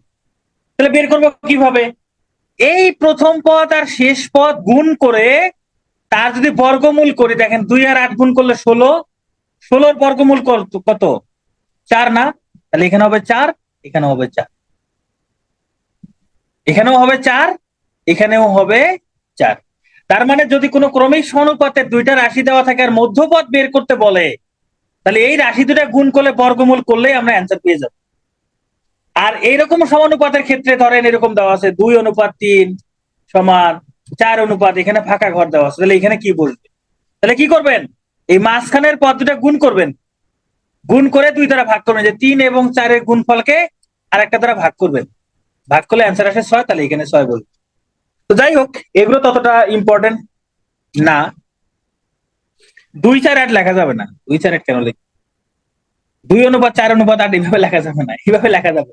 Speaker 1: তাহলে বের করবো কিভাবে? এই প্রথম পদ আর শেষ পদ গুণ করে তার যদি বর্গমূল করি, দেখেন 2 আর 8 গুণ করলে 16, 16-র বর্গমূল কত? 4 না? তাহলে এখানে হবে 4, এখানেও হবে 4, এখানেও হবে 4, এখানেও হবে 4। তার মানে যদি কোনো ক্রমিক সমানুপাতের দুইটা রাশি দেওয়া থাকে আর মধ্যপদ বের করতে বলে, তাহলে এই রাশি দুটা গুণ করলে বর্গমূল করলেই আমরা অ্যান্সার পেয়ে যাব। আর এইরকম সমানুপাতের ক্ষেত্রে ধরেন এরকম দেওয়া আছে 2:3 সমান 4 এখানে ফাঁকা ঘর দেওয়া আছে, তাহলে এখানে কি বসবে? তাহলে কি করবেন? এই মাঝখানের পদ দুটা গুণ করবেন, গুণ করে 2 দ্বারা ভাগ করবেন, যে 3 এবং 4-এর গুণফলকে আর একটা দ্বারা ভাগ করবেন, ভাগ করলে অ্যান্সার আসে 6, তাহলে এখানে 6 বলবেন। তো যাই হোক, এগুলো ততটা ইম্পর্টেন্ট না। 2, 4, 8 লেখা যাবে না। 2, 4, 8 কেন লিখবে? 2:4:8 এইভাবে লেখা যাবে না, এইভাবে লেখা যাবে,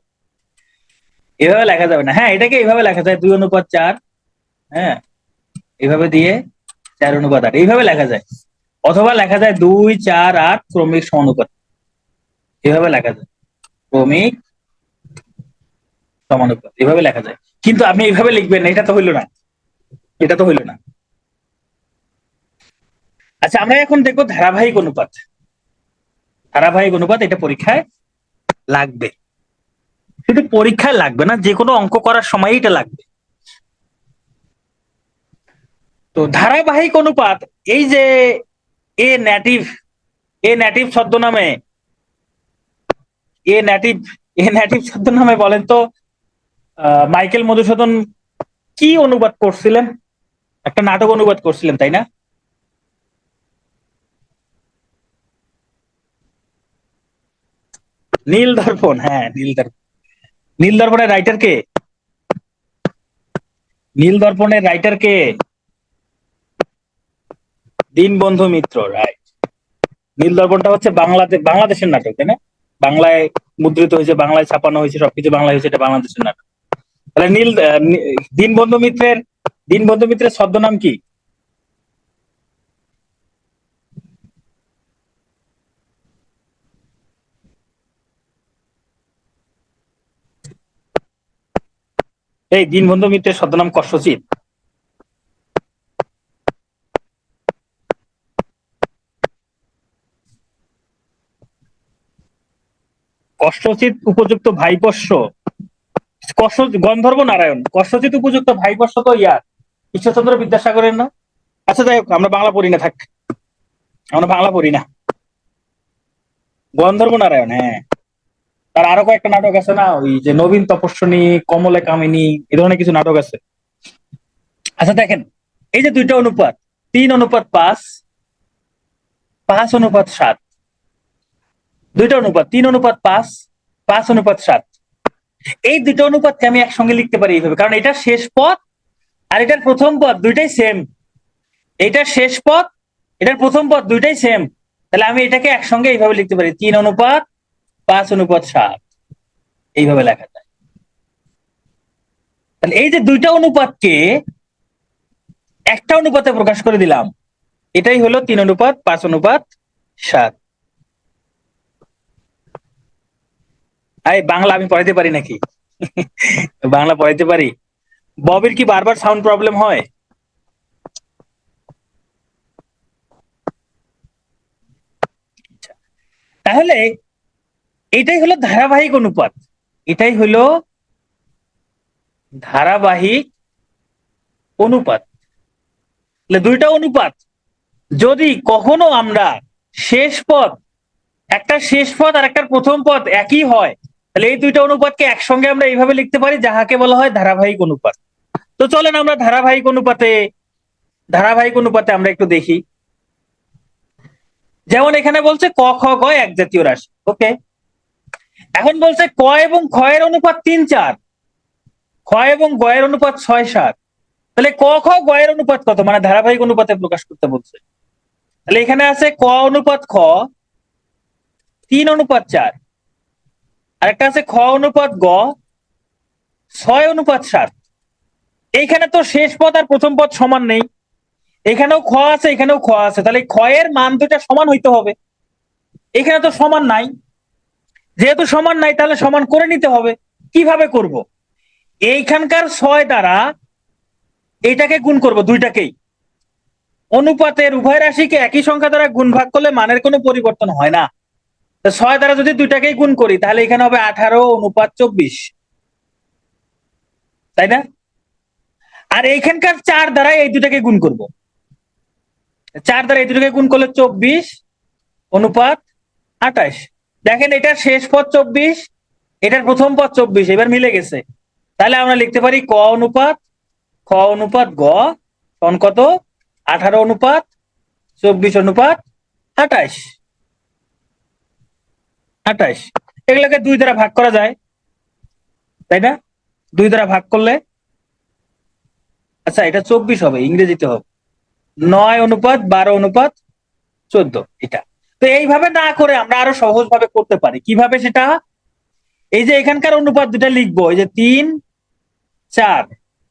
Speaker 1: এভাবে লেখা যাবে না। হ্যাঁ, এটাকে এইভাবে লেখা যায় 2:4, হ্যাঁ, এইভাবে দিয়ে 4:8 এইভাবে লেখা যায়। অথবা লেখা যায় 2, 4, 8 ক্রমিক সমানুপাত, এভাবে লেখা যায় ক্রমিক সমানুপাত, এভাবে লেখা যায়। কিন্তু আপনি এইভাবে লিখবেন, এটা তো হইলো না, এটা তো হইলো না। আচ্ছা, আমরা এখন দেখবো ধারাবাহিক অনুপাত। ধারাবাহিক অনুপাত এটা পরীক্ষায় লাগবে, শুধু পরীক্ষায় লাগবে না, যে কোনো অঙ্ক করার সময় এটা লাগবে। তো ধারাবাহিক অনুপাত, এই যে a native, a native ছদ্মনামে, a native, a native ছদ্মনামে বলেন তো মাইকেল মধুসূদন কি অনুবাদ করছিলেন? একটা নাটক অনুবাদ করছিলেন, তাই না? নীল দর্পণ, হ্যাঁ, নীল দর্পণ। নীল দর্পণের রাইটার কে? নীল দর্পণের রাইটার কে? দীনবন্ধু মিত্র, রাইট। নীল দর্পণটা হচ্ছে বাংলাদেশের নাটক, তাই না? বাংলায় মুদ্রিত হয়েছে, বাংলায় ছাপানো হয়েছে, সবকিছু বাংলায় হয়েছে, এটা বাংলাদেশের নাটক। তাহলে দীনবন্ধু মিত্রের, দীনবন্ধু মিত্রের ছদ্মনাম কি? এই দীনবন্ধু মিত্রের ছদ্মনাম কষ্টজিৎ। কষ্টজিৎ উপযুক্ত ভাইপোষ্য, কষ্ট, গন্ধর্ব নারায়ণ। কষ্টজিৎ উপযুক্ত ভাইপোষ্য তো ইয়ার ঈশ্বরচন্দ্র বিদ্যাসাগরের না? আচ্ছা, যাই হোক, আমরা বাংলা পড়ি না, থাক, আমরা বাংলা পড়ি না। গন্ধর্ব নারায়ণ, হ্যাঁ। তার আরো কয়েকটা নাটক আছে না, ওই যে নবীন তপস্বিনী, কমলে কামিনী, এই ধরনের কিছু নাটক আছে। আচ্ছা দেখেন, এই যে দুইটা অনুপাত, 3:5, 5:7, দুইটা অনুপাত 3:5, 5:7, এই দুটো অনুপাতকে আমি একসঙ্গে লিখতে পারি এইভাবে, কারণ এটা শেষ পদ আর এটার প্রথম পদ দুইটাই সেম। এটার শেষ পদ, এটার প্রথম পদ দুইটাই সেম, তাহলে আমি এটাকে একসঙ্গে এইভাবে লিখতে পারি 3:5:7, এইভাবে লেখা যায়। তাহলে এই যে দুইটা অনুপাতকে একটা অনুপাতে প্রকাশ করে দিলাম, এটাই হলো 3:5:7। এই বাংলা আমি পড়াইতে পারি নাকি? বাংলা পড়াইতে পারি। ববির কি বারবার সাউন্ড প্রবলেম হয়? তাহলে এটাই হলো ধারাবাহিক অনুপাত, এটাই হলো ধারাবাহিক অনুপাত। দুইটা অনুপাত যদি কখনো আমরা শেষ পদ, একটা শেষ পদ আর একটা প্রথম পদ একই হয়, তাহলে এই দুইটা অনুপাতকে একসঙ্গে আমরা এইভাবে লিখতে পারি, যাহাকে বলা হয় ধারাবাহিক অনুপাত। তো চলেন আমরা ধারাবাহিক অনুপাতে আমরা একটু দেখি। যেমন এখানে বলছে ক খ গ এক জাতীয় রাশি, ওকে। এখন বলছে ক এবং খ এর অনুপাত 3-4, খ এবং গ এর অনুপাত 6-7। তাহলে ক খ গ এর অনুপাত কত, মানে ধারাবাহিক অনুপাতে প্রকাশ করতে বলছে। তাহলে এখানে আছে ক অনুপাত খ 3:4, আর একটা আছে খ অনুপাত গ 6:7। এইখানে তো শেষ পদ আর প্রথম পদ সমান নেই, এখানেও খ আছে এখানেও খ আছে, তাহলে খ এর মান দুটা সমান হইতে হবে। এখানে তো সমান নাই, যেহেতু সমান নাই তাহলে সমান করে নিতে হবে। কিভাবে করব? এইখানকার 6 দ্বারা এইটাকে গুণ করব, দুইটাকেই। অনুপাতের উভয় রাশিকে একই সংখ্যা দ্বারা গুণ ভাগ করলে মানের কোনো পরিবর্তন হয় না। 6 দ্বারা যদি দুইটাকেই গুণ করি তাহলে এখানে হবে 18:24, তাই না? আর এইখানকার 4 দ্বারা এই দুটাকে গুণ করব, 4 দ্বারা এই দুটাকে গুণ করলে 24:28। দেখেন এটার শেষ পদ 24, এটার প্রথম পদ 24, এবার মিলে গেছে। তাহলে আমরা লিখতে পারি ক অনুপাত খ অনুপাত গ সমান কত, 18:24:28। এগুলোকে 2 দ্বারা ভাগ করা যায়, তাই না? 2 দ্বারা ভাগ করলে, আচ্ছা এটা 24 হবে, ইংরেজিতে হবে 9:12:14, এটা। তো এইভাবে না করে আমরা আরো সহজ ভাবে করতে পারি। কিভাবে সেটা? এই যে এখানকার অনুপাত দুটা লিখবো, এই যে 3-4,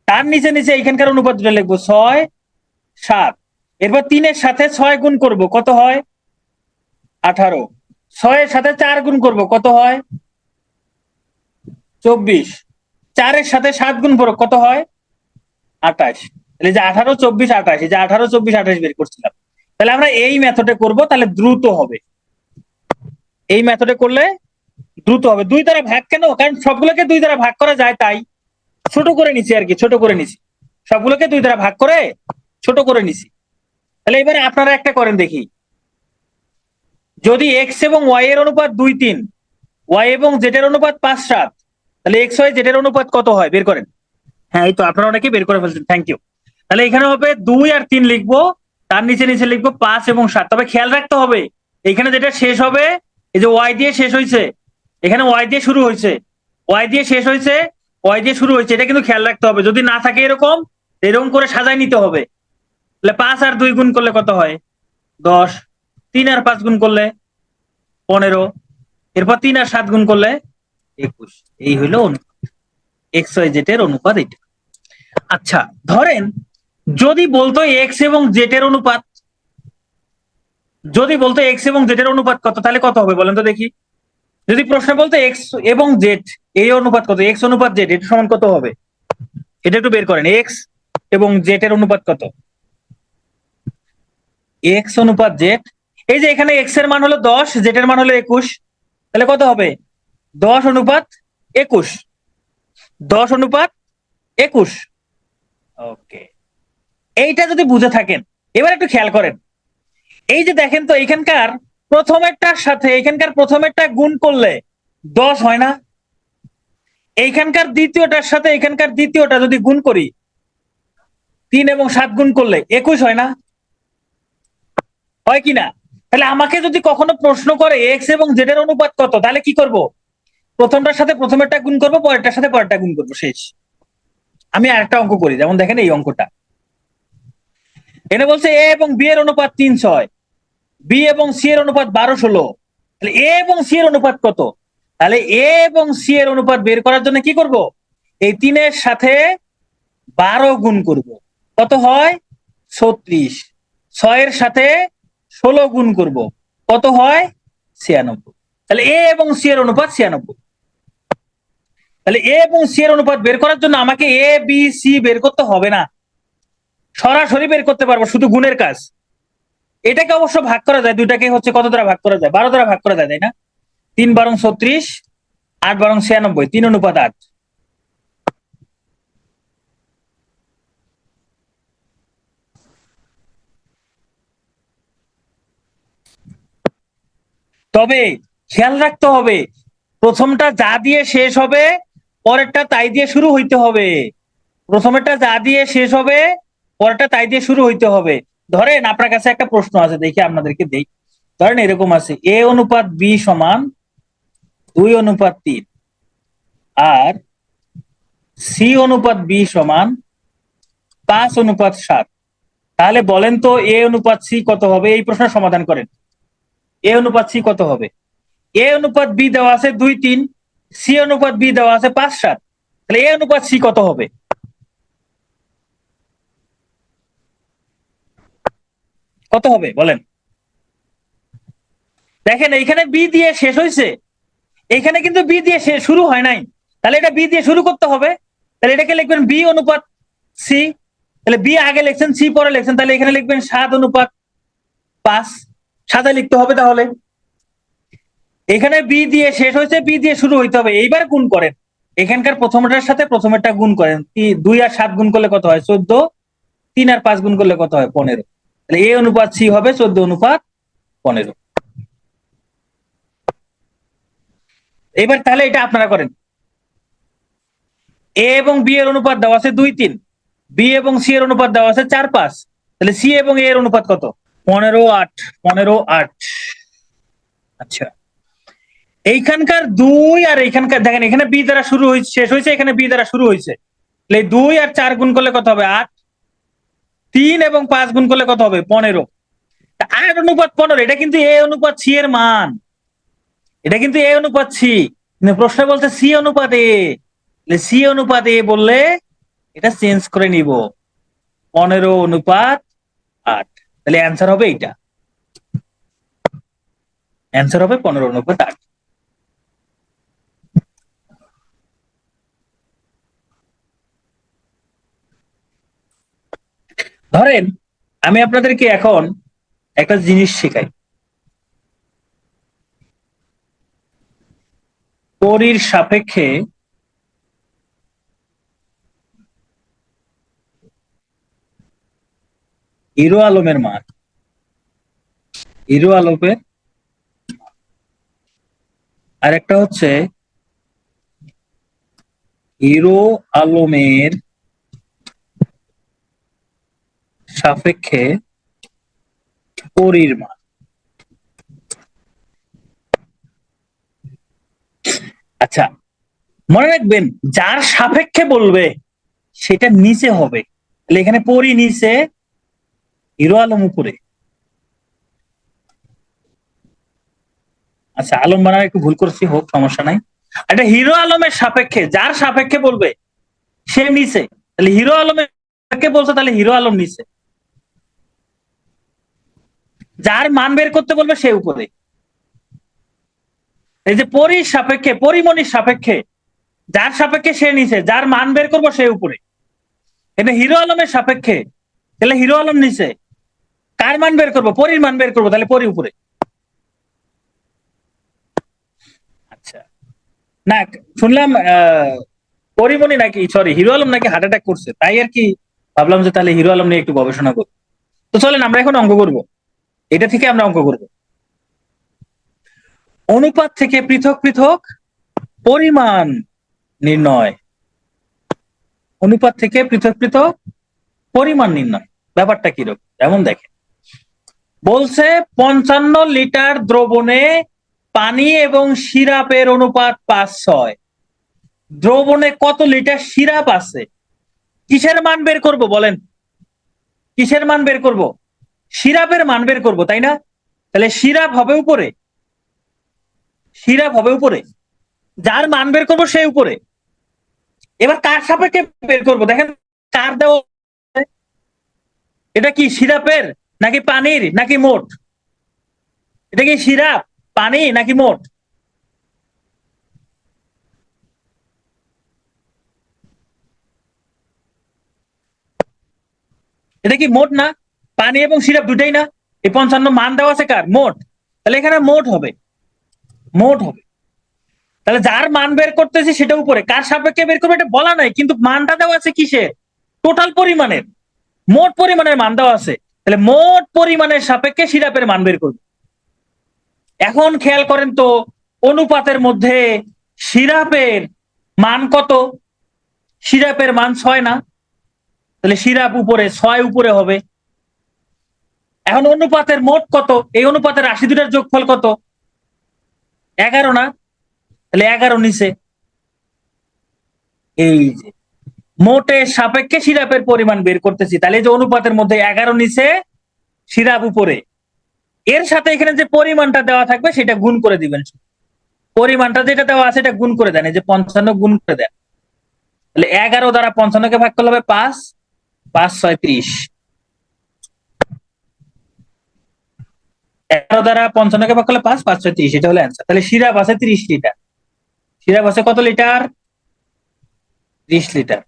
Speaker 1: তার নিচে নিচে এখানকার অনুপাত দুটা লিখবো 6-7। এরপর 3-এর সাথে 6 গুণ করব, কত হয়? 18। 6-এর সাথে 4 গুণ করব, কত হয়? 24। 4-এর সাথে 7 গুণ করব, কত হয়? 28। তাহলে যে 18, 24, 28, এই যে 18, 24, 28 বের করছিলাম। তাহলে আমরা এই মেথডে করব, তাহলে দ্রুত হবে। এই মেথডে করলে দ্রুত হবে। 2 দ্বারা ভাগ কেন? কারণ সবগুলোকে 2 দ্বারা ভাগ করা যায়, তাই ছোট করে নিছি আর কি, ছোট করে নিছি। সবগুলোকে 2 দ্বারা ভাগ করে ছোট করে নিছি। তাহলে এবারে আপনারা একটা করেন দেখি। যদি এক্স এবং ওয়াই এর অনুপাত 2-3, ওয়াই এবং জেড এর অনুপাত 5-7, তাহলে এক্স ওয়াই জেড এর অনুপাত কত হয় বের করেন। হ্যাঁ, এই তো আপনারা অনেকে বের করে ফেলছেন, থ্যাংক ইউ। তাহলে এখানে হবে 2 আর 3 লিখবো, তার নিচে নিচে লিখবো 5 এবং 7। তবে খেয়াল রাখতে হবে এখানে যেটা শেষ হবে, এই যে ওয়াই দিয়ে শেষ হয়েছে, এখানে ওয়াই দিয়ে শুরু হয়েছে, ওয়াই দিয়ে শেষ হয়েছে, ওয়াই দিয়ে শুরু হয়েছে, এটা কিন্তু খেয়াল রাখতে হবে। যদি না থাকে এরকম, এরকম করে সাজাই নিতে হবে। তাহলে 5 আর 2 গুণ করলে কত হয়? 10। 3 আর 5 গুণ করলে 15। এরপর 3 আর 7 গুণ করলে 21। এই হইলো অনুপাত, এক্স ওয়াই জেড এর অনুপাত এটা। আচ্ছা ধরেন যদি বলতো এক্স এবং জেড এর অনুপাত, যদি বলতো এক্স এবং জেড এর অনুপাত কত, তাহলে কত হবে বলেন তো দেখি। যদি প্রশ্ন বলতো এক্স এবং জেড এই অনুপাত কত, এক্স অনুপাত জেড, এটা সমান কত হবে? এটা একটু বের করেন, এক্স এবং জেড এর অনুপাত কত? এক্স অনুপাত জেড, এই যে এখানে এক্স এর মান হলো 10, জেড এর মান হলো 21, তাহলে কত হবে? 10:21, 10:21। ওকে, এইটা যদি বুঝে থাকেন, এবার একটু খেয়াল করেন। এই যে দেখেন তো এখানকার প্রথমেরটার সাথে এখানকার প্রথমেরটা গুণ করলে 10 হয় না? এইখানকার দ্বিতীয়টার সাথে এখানকার দ্বিতীয়টা যদি গুণ করি, 3 এবং 7 গুণ করলে 21 হয় না? হয় কি না? তাহলে আমাকে যদি কখনো প্রশ্ন করে এক্স এবং জেড এর অনুপাত কত, তাহলে কি করব? প্রথমটার সাথে প্রথমেরটা গুণ করব, পরেরটার সাথে পরেরটা গুণ করব, শেষ। আমি আরেকটা অঙ্ক করি, যেমন দেখেন এই অঙ্কটা। এখানে বলছে এ এবং বি এর অনুপাত 3-6, বি এবং সি এর অনুপাত 12-16, তাহলে এ এবং সি এর অনুপাত কত? তাহলে এ এবং সি এর অনুপাত বের করার জন্য কি করব? এই 3-এর সাথে 12 গুণ করব, কত হয়? 36। 6-এর সাথে 16 গুণ করব, কত হয়? 96। তাহলে এ এবং সি এর অনুপাত 96। তাহলে এ এবং সি এর অনুপাত বের করার জন্য আমাকে এ বি সি বের করতে হবে না, সরাসরি বের করতে পারবো, শুধু গুণের কাজ। এটাকে অবশ্য ভাগ করা যায়, দুইটাকে হচ্ছে কত দ্বারা ভাগ করা যায়? 12 দ্বারা ভাগ করা যায়, তাই না? 3-12-36, 8-12-96, 3:8। তবে খেয়াল রাখতে হবে প্রথমটা যা দিয়ে শেষ হবে পরেরটা তাই দিয়ে শুরু হইতে হবে। প্রথমেরটা যা দিয়ে শেষ হবে পরেরটা তাই দিয়ে শুরু হইতে হবে। ধরেন আপনার কাছে একটা প্রশ্ন আছে, দেখি আপনাদেরকে দেই। ধরেন এরকম আছে A/B সমান 2:3 আর C/B সমান 5:7। তাহলে বলেন তো A/C কত হবে? এই প্রশ্নের সমাধান করেন। A/C কত হবে? A/B দেওয়া আছে 2:3, C/B দেওয়া আছে 5:7। তাহলে A/C কত হবে? কত হবে বলেন? দেখেন এইখানে বি দিয়ে শেষ হয়েছে, এখানে কিন্তু বি দিয়ে শুরু হয় নাই। তাহলে এটা বি দিয়ে শুরু করতে হবে। তাহলে এটাকে লিখবেন B/C। তাহলে বি আগে লিখছেন, সি পরে লিখছেন, তাহলে এখানে লিখবেন 7:5। সাদা লিখতে হবে। তাহলে এখানে বি দিয়ে শেষ হয়েছে, বি দিয়ে শুরু হইতে হবে। এইবার গুণ করেন, এখানকার প্রথমটার সাথে প্রথমেরটা গুণ করেন। 2 আর 7 গুণ করলে কত হয়? 14। 3 আর 5 গুণ করলে কত হয়? 15। তাহলে A/C হবে 14:15। এবার তাহলে এটা আপনারা করেন। এ এবং বি এর অনুপাত দেওয়া আছে 2:3, বি এবং সি এর অনুপাত দেওয়া আছে 4:5। তাহলে সি এবং এ এর অনুপাত কত? 15:8। 15:8। আচ্ছা, এইখানকার 2 আর এইখানকার দেখেন, এখানে বি দ্বারা শুরু হয়েছে, শেষ হয়েছে, এখানে বি দ্বারা শুরু হয়েছে। তাহলে 2 আর 4 গুণ করলে কত হবে? 8। 3 এবং 5 গুণ করলে কত হবে? 15। 8:15। এটা কিন্তু A/C এর মান, এটা কিন্তু A/C। প্রশ্ন বলছে C/A। C/A বললে এটা চেঞ্জ করে নিব, 15:8। তাহলে অ্যান্সার হবে এইটা, অ্যান্সার হবে 15:8। ধরেন আমি আপনাদেরকে এখন একটা জিনিস শেখাই। পরীর সাপেক্ষে হিরো আলমের মান, হিরো আলমের, আর একটা হচ্ছে হিরো আলমের সাপেক্ষে পরীর মান। আচ্ছা, মনে রাখবেন যার সাপেক্ষে বলবে সেটা নিচে হবে। তাহলে এখানে পরী নিচে, হিরো আলম উপরে। আচ্ছা, আলম বানান একটু ভুল করছি, হোক, সমস্যা নাই। এটা হিরো আলমের সাপেক্ষে, যার সাপেক্ষে বলবে সে নিচে। তাহলে হিরো আলমের সাপেক্ষে বলছে, তাহলে হিরো আলম নিচে। যার মান বের করতে বলবে সে উপরে। এই যে পরীর সাপেক্ষে, পরিমণির সাপেক্ষে, যার সাপেক্ষে সে নিচে, যার মান বের করবো সে উপরে। এটা হিরো আলমের সাপেক্ষে, তাহলে হিরো আলম নিচে। কার মান বের করবো? পরীর মান বের করবো, তাহলে পরী উপরে। আচ্ছা, না শুনলাম পরিমণি নাকি, সরি, হিরো আলম নাকি হার্ট অ্যাটাক করছে, তাই আর কি ভাবলাম যে তাহলে হিরো আলম নিয়ে একটু গবেষণা করবো। তো চলেন আমরা এখন অঙ্ক করব, এটা থেকে আমরা অঙ্ক করব। অনুপাত থেকে পৃথক পৃথক পরিমাণ নির্ণয়। অনুপাত থেকে পৃথক পৃথক পরিমাণ নির্ণয়, ব্যাপারটা কিরকম? যেমন দেখেন, বলছে 55 লিটার দ্রবণে পানি এবং সিরাপের অনুপাত 5:6। দ্রবণে কত লিটার সিরাপ আছে? কিসের মান বের করব বলেন? কিসের মান বের করব? সিরাপের মান বের করব, তাই না? তাহলে সিরাপ হবে উপরে, সিরাপ হবে উপরে, যার মান বের করবো সে উপরে। এবার কার সাপেক্ষে বের করব? দেখেন কার দেওয়া, এটা কি সিরাপের নাকি পানির নাকি মোট? এটা কি সিরাপ, পানি নাকি মোট? এটা কি মোট না? পানি এবং সিরাপ দুটাই না? এই 55 মান দেওয়া আছে কার? মোট। তাহলে এখানে মোট হবে, মোট হবে। তাহলে যার মান বের করতেছি সেটা উপরে, কার সাপেক্ষে বের করবে এটা বলা নাই, কিন্তু মানটা দেওয়া আছে কিসের? টোটাল পরিমাণের, মোট পরিমাণের মান দেওয়া আছে। তাহলে মোট পরিমাণের সাপেক্ষে সিরাপের মান বের করবে। এখন খেয়াল করেন তো, অনুপাতের মধ্যে সিরাপের মান কত? সিরাপের মান 6 না? তাহলে সিরাপ উপরে, 6 উপরে হবে। এখন অনুপাতের মোট কত? এই অনুপাতের রাশি দুটার যোগফল কত? 11 না? তাহলে 11 নিচে। এই যে মোটের সাপেক্ষে সিরাপের পরিমাণ বের করতেছি, তাহলে এই যে অনুপাতের মধ্যে 11 নিচে, সিরাপ উপরে, এর সাথে এখানে যে পরিমাণটা দেওয়া থাকবে সেটা গুণ করে দিবেন। পরিমাণটা যেটা দেওয়া আছে এটা গুণ করে দেন, এই যে 55 গুণ করে দেন। তাহলে 11 দ্বারা 55 কে ভাগ করলে হবে 5, 5 6 30। 11 দ্বারা 55 কে ভাগ করলে 5, 5 6 30, এটা হলো অ্যান্সার। তাহলে সিরাপ আছে 30 লিটার। সিরাপ আছে কত লিটার? 30 লিটার।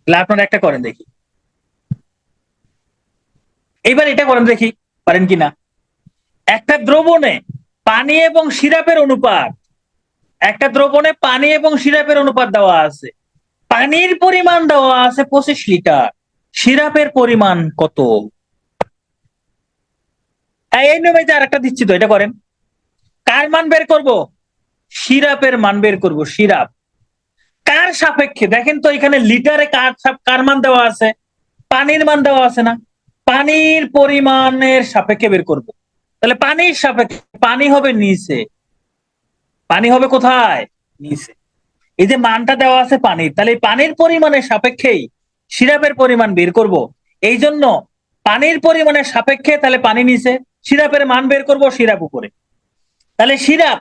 Speaker 1: তাহলে আপনারা একটা করেন দেখি, এইবার এটা করেন দেখি পারেন কিনা। একটা দ্রবণে পানি এবং সিরাপের অনুপাত, একটা দ্রবণে পানি এবং সিরাপের অনুপাত দেওয়া আছে। পানির পরিমাণ দেওয়া আছে 25 লিটার, সিরাপের পরিমাণ কত? এই নিয়মে যে আরেকটা দিচ্ছি তো, এটা করেন। কার মান বের করব? সিরাপের মান বের করব। সিরাপ কার সাপেক্ষে? দেখেন তো এখানে লিটারে কার মান দেওয়া আছে? পানির মান দেওয়া আছে না? পানির পরিমাণের সাপেক্ষে বের করব। তাহলে পানির সাপেক্ষে পানি হবে নিচে, পানি হবে কোথায়? নিচে। এই যে মানটা দেওয়া আছে পানির, তাহলে পানির পরিমাণের সাপেক্ষেই সিরাপের পরিমাণ বের করব। এই জন্য পানির পরিমাণের সাপেক্ষে তাহলে পানি নিচে, সিরাপের মান বের করব, সিরাপ উপরে। তাহলে সিরাপ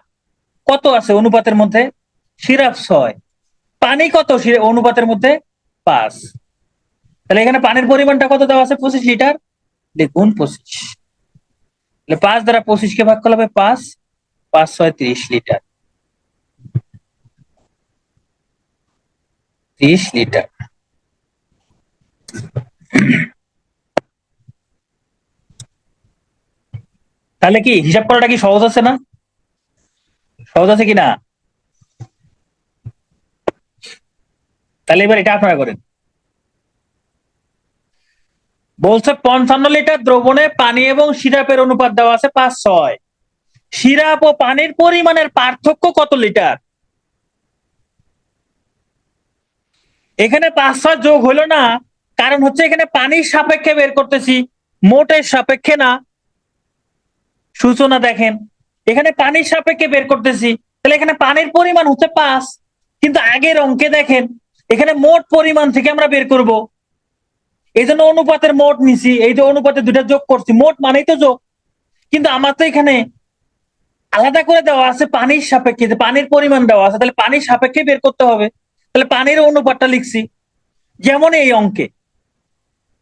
Speaker 1: কত আছে অনুপাতের মধ্যে? সিরাপ 6, পানি কত অনুপাতের মধ্যে? 5। তাহলে এখানে পানির পরিমাণটা কত দেওয়া আছে? 25 লিটার। দেখুন 25, তাহলে 5 দ্বারা 25 কে ভাগ করলে হবে 5, 5 6 30 লিটার। 30 লিটার। তাহলে কি হিসাব করাটা কি সহজ আছে না? সহজ আছে কিনা? তাহলে এবার এটা আপনারা করেন। বলছে 55 লিটার দ্রবণে পানি এবং সিরাপের অনুপাত দেওয়া আছে 5:6। সিরাপ ও পানির পরিমাণের পার্থক্য কত লিটার? এখানে 5-6 যোগ হলো না, কারণ হচ্ছে এখানে পানির সাপেক্ষে বের করতেছি, মোটের সাপেক্ষে না। সূচনা দেখেন, এখানে পানির সাপেক্ষে বের করতেছি, তাহলে এখানে পানির পরিমাণ হচ্ছে 5, কিন্তু আগের অঙ্কে দেখেন এখানে মোট পরিমাণ থেকে আমরা বের করব। এই জন্য অনুপাতের মোট নিছি, এই যে অনুপাতে দুটা যোগ করছি, মোট মানেই তো যোগ। কিন্তু আমার তো এখানে আলাদা করে দেওয়া আছে পানির সাপেক্ষে, যে পানির পরিমাণ দেওয়া আছে, তাহলে পানির সাপেক্ষে বের করতে হবে। তাহলে পানির অনুপাতটা লিখছি। যেমন এই অঙ্কে,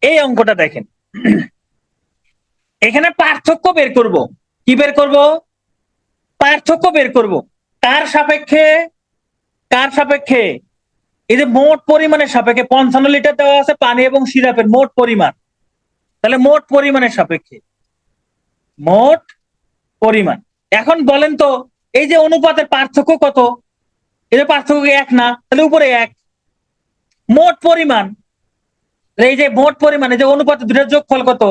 Speaker 1: এই অঙ্কটা দেখেন, এখানে পার্থক্য বের করব। কি বের করব? পার্থক্য বের করব। কার সাপেক্ষে? কার সাপেক্ষে? এই যে মোট পরিমাণের সাপেক্ষে 55 লিটার দেওয়া আছে পানি এবং সিরাপের মোট পরিমাণ, তাহলে মোট পরিমাণের সাপেক্ষে, মোট পরিমাণ। এখন বলেন তো এই যে অনুপাতের পার্থক্য কত? এই যে পার্থক্য 1 না, তাহলে উপরে 1। মোট পরিমাণ, এই যে মোট পরিমাণ, এই যে অনুপাতের দুটার যোগফল কত?